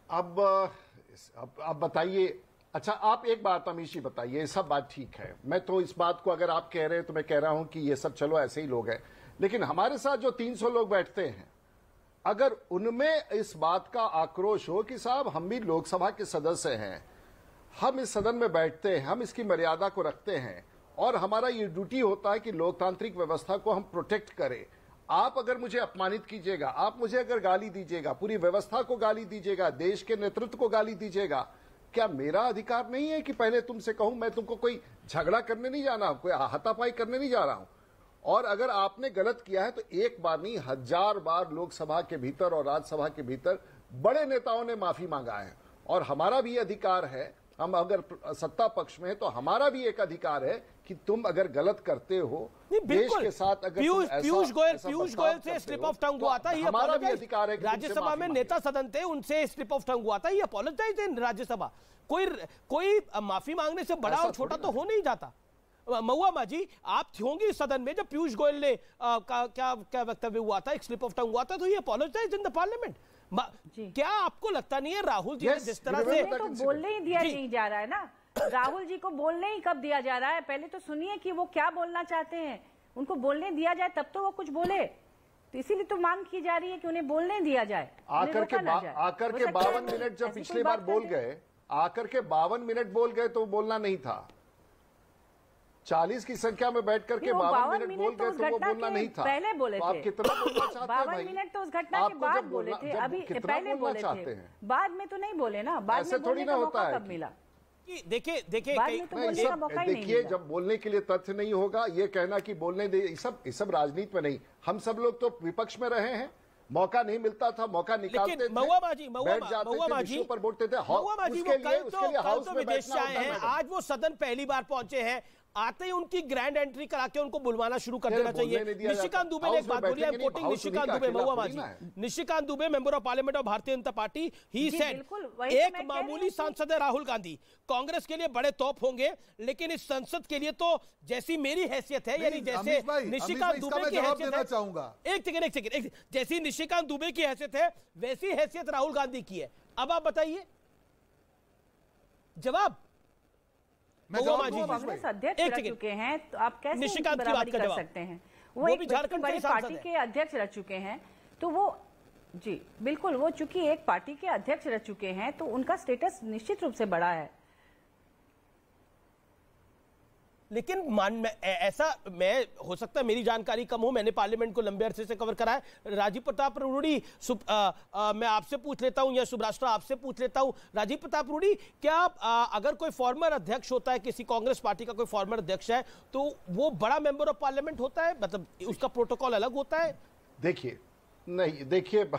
अब बताइए, अच्छा आप एक बात अमीश जी बताइए, सब बात ठीक है, मैं तो इस बात को अगर आप कह रहे हैं तो मैं कह रहा हूं कि ये सब चलो ऐसे ही लोग हैं, लेकिन हमारे साथ जो 300 लोग बैठते हैं, अगर उनमें इस बात का आक्रोश हो कि साहब हम भी लोकसभा के सदस्य हैं, हम इस सदन में बैठते हैं, हम इसकी मर्यादा को रखते हैं और हमारा ये ड्यूटी होता है कि लोकतांत्रिक व्यवस्था को हम प्रोटेक्ट करें। आप अगर मुझे अपमानित कीजिएगा, आप मुझे अगर गाली दीजिएगा, पूरी व्यवस्था को गाली दीजिएगा, देश के नेतृत्व को गाली दीजिएगा, क्या मेरा अधिकार नहीं है कि पहले तुमसे कहूं? मैं तुमको कोई झगड़ा करने नहीं जाना हूं, कोई हाथापाई करने नहीं जा रहा हूं। और अगर आपने गलत किया है तो एक बार नहीं 1000 बार लोकसभा के भीतर और राज्यसभा के भीतर बड़े नेताओं ने माफी मांगा है, और हमारा भी अधिकार है, हम अगर सत्ता पक्ष में हैं तो हमारा भी एक अधिकार है कि तुम अगर गलत करते हो देश के साथ, अगर पीयूष गोयल से स्लिप ऑफ टंग हुआ था, हमारा भी अधिकार है। राज्यसभा में नेता सदन थे, उनसे स्लिप ऑफ टंग हुआ था, ये अपॉलोजाइज इन राज्यसभा। कोई माफी मांगने से बड़ा और छोटा तो हो नहीं जाता। महुआ माजी, आप होंगी सदन में जब पीयूष गोयल ने क्या वक्तव्य हुआ था, एक स्लिप ऑफ टंग हुआ था, तो ये अपॉलोजाइज इन द पार्लियामेंट। क्या आपको लगता नहीं है राहुल जी ने जिस तरह से तो बोलने ही दिया नहीं जा रहा है ना, राहुल जी को बोलने ही कब दिया जा रहा है? पहले तो सुनिए कि वो क्या बोलना चाहते हैं, उनको बोलने दिया जाए तब तो वो कुछ बोले। तो इसीलिए तो मांग की जा रही है कि उन्हें बोलने दिया जाए। आकर के 52 मिनट जब पिछली बार बोल गए, आकर के 52 मिनट बोल गए तो बोलना नहीं था। 40 की संख्या में बैठ करके 52 मिनट बोल गए तो वो बोलना नहीं था। पहले बोले थे। आप कितना बोलना चाहते हैं भाई? 52 मिनट तो उस घटना के बाद बोले थे, अभी पहले बोले थे, बाद में तो नहीं बोले ना। बाद में बोलने का मौका कब मिला? देखिए देखिए, जब बोलने के लिए तथ्य नहीं होगा, ये कहना कि बोलने दे, ये सब राजनीति में नहीं। हम सब लोग तो विपक्ष में रहे हैं, मौका नहीं मिलता था, मौका निकालते थे, बैठ जाते थे, विषयों पर बोलते थे। उसके लिए हाउस में विदेश से आए हैं, आज वो सदन पहली बार पहुंचे हैं, आते ही उनकी ग्रैंड एंट्री करा के उनको बुलवाना शुरू कर देना चाहिए। निशिकांत दुबे ने एक बात बोली, I am quoting Nishikant Dubey, Mahua Majhi, Nishikant Dubey member of parliament of Bharatiya Janata party, he said एक मामूली सांसद है राहुल गांधी, कांग्रेस के लिए बड़े तोप होंगे, लेकिन इस संसद के लिए तो जैसी मेरी हैसियत है, यानी जैसे निशिकांत दुबे की हैसियत है, एक सेकंड, जैसी निशिकांत दुबे की हैसियत है वैसी हैसियत राहुल गांधी की है। अब आप बताइए जवाब। कांग्रेस अध्यक्ष रह चुके हैं तो आप कैसे बराबरी कर सकते हैं? वो एक बड़ी पार्टी के अध्यक्ष रह चुके हैं, तो वो जी बिल्कुल, वो चूंकि एक पार्टी के अध्यक्ष रह चुके हैं तो उनका स्टेटस निश्चित रूप से बड़ा है। लेकिन ऐसा मैं हो सकता है मेरी जानकारी कम हो, मैंने पार्लियामेंट को लंबे अरसे से कवर करा है। राजीव प्रताप रूडी, मैं आपसे पूछ लेता हूं, या शुभराष्ट्र आपसे पूछ लेता हूं। राजीव प्रताप रूडी, क्या अगर कोई फॉर्मर अध्यक्ष होता है, किसी कांग्रेस पार्टी का कोई फॉर्मर अध्यक्ष है, तो वो बड़ा मेंबर ऑफ पार्लियामेंट होता है, मतलब उसका प्रोटोकॉल अलग होता है? देखिए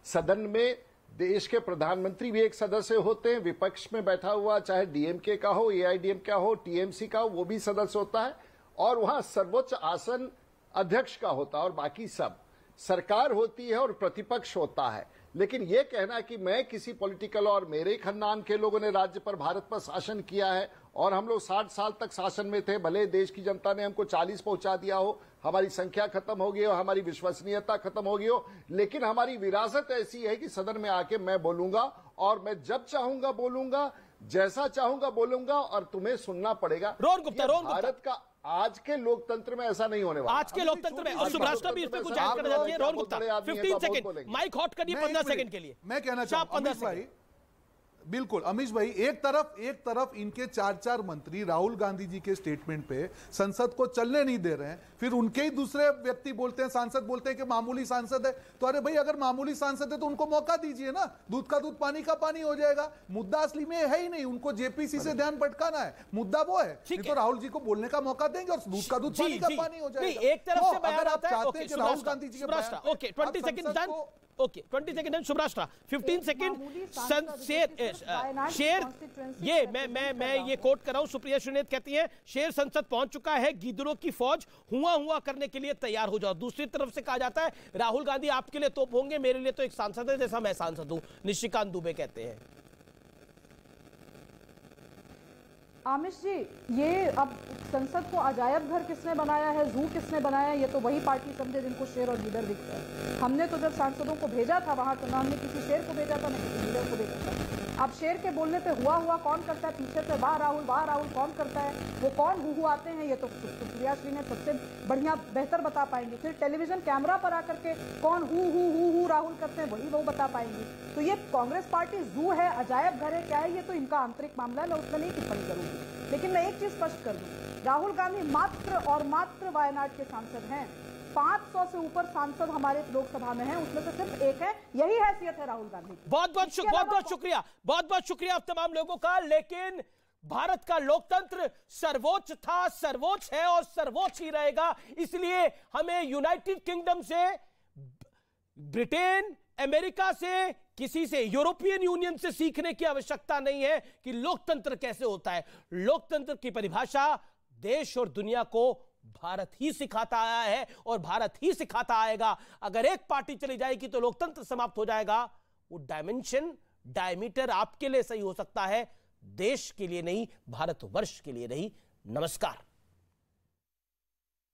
सदन में देश के प्रधानमंत्री भी एक सदस्य होते हैं, विपक्ष में बैठा हुआ चाहे डीएमके का हो, एआईडीएम का हो, टीएमसी का हो, वो भी सदस्य होता है, और वहां सर्वोच्च आसन अध्यक्ष का होता है, और बाकी सब सरकार होती है और प्रतिपक्ष होता है। लेकिन यह कहना कि मैं किसी पॉलिटिकल और मेरे खानदान के लोगों ने राज्य पर, भारत पर शासन किया है और हम लोग 60 साल तक शासन में थे, भले देश की जनता ने हमको 40 पहुंचा दिया हो, हमारी संख्या खत्म हो गई हो, हमारी विश्वसनीयता खत्म हो गई हो, लेकिन हमारी विरासत ऐसी है कि सदन में आके मैं बोलूंगा, और मैं जब चाहूंगा बोलूंगा, जैसा चाहूंगा बोलूंगा, और तुम्हें सुनना पड़ेगा। भारत का आज के लोकतंत्र में ऐसा नहीं होने वाला। आज के लोकतंत्र में शुभराष्ट्र भी इस पे कुछ ऐड करना चाहती है। Rohan Gupta 15 second, mic hot करिए 15 सेकंड के लिए। मैं कहना चाहता हूं भाई, बिल्कुल अमीश भाई, एक तरफ इनके 4 मंत्री राहुल गांधी जी के स्टेटमेंट पे संसद को चलने नहीं दे रहे हैं, फिर उनके ही दूसरे व्यक्ति बोलते हैं, सांसद बोलते हैं कि मामूली सांसद है। तो अरे भाई, अगर मामूली सांसद है तो उनको मौका दीजिए ना, दूध का दूध पानी का पानी हो जाएगा। मुद्दा असली में है ही नहीं, उनको जेपीसी से ध्यान भटकाना है, मुद्दा वो है। तो राहुल जी को बोलने का मौका देंगे और दूध का दूध पानी का पानी हो जाएगा। एक तरफ से अगर आप चाहते हैं कि राहुल गांधी जी के 20 सेकंड ओके 20 सेकंड शुभराष्ट्र 15 सेकंड शेर, ये मैं ये कोट कर रहा हूं, सुप्रिया श्रीनेत कहती है शेर संसद पहुंच चुका है, गीदड़ों की फौज हुआ करने के लिए तैयार हो जाओ। दूसरी तरफ से कहा जाता है राहुल गांधी आपके लिए तोप होंगे, मेरे लिए तो एक सांसद है जैसा मैं सांसद हूं, निशिकांत दुबे कहते हैं। आमिश जी, ये अब संसद को अजायब घर किसने बनाया है, जू किसने बनाया है, ये तो वही पार्टी समझे जिनको शेर और गीदड़ दिखता है। हमने तो जब सांसदों को भेजा था वहां, तो ना हमने किसी शेर को भेजा था ना किसी गीदड़ को भेजा था। अब शेर के बोलने पे हुआ कौन करता है, पीछे से वाह राहुल कौन करता है, वो कौन हु आते हैं, ये तो सुप्रिया श्री ने सबसे बढ़िया बेहतर बता पाएंगे। फिर टेलीविजन कैमरा पर आकर के कौन हु राहुल करते हैं, वही वो बता पाएंगे। तो ये कांग्रेस पार्टी जू है, अजायब घर है, क्या है, ये तो इनका आंतरिक मामला है, मैं उसमें नहीं टिप्पणी करूंगी। लेकिन मैं एक चीज स्पष्ट कर दूं, राहुल गांधी मात्र वायनाड के सांसद हैं। 500 से ऊपर सांसद हमारे लोकसभा में हैं, उसमें से सिर्फ एक है, यही हैसियत है राहुल गांधी। बहुत शुक्रिया आप तमाम लोगों का। लेकिन भारत का लोकतंत्र सर्वोच्च था, सर्वोच्च है और सर्वोच्च ही रहेगा। इसलिए हमें यूनाइटेड किंगडम से, ब्रिटेन, अमेरिका से, किसी से, यूरोपियन यूनियन से सीखने की आवश्यकता नहीं है कि लोकतंत्र कैसे होता है। लोकतंत्र की परिभाषा देश और दुनिया को भारत ही सिखाता आया है और भारत ही सिखाता आएगा। अगर एक पार्टी चली जाएगी तो लोकतंत्र समाप्त हो जाएगा। वो डायमेंशन, डायमीटर आपके लिए सही हो सकता है, देश के लिए नहीं, भारतवर्ष के लिए नहीं। नमस्कार।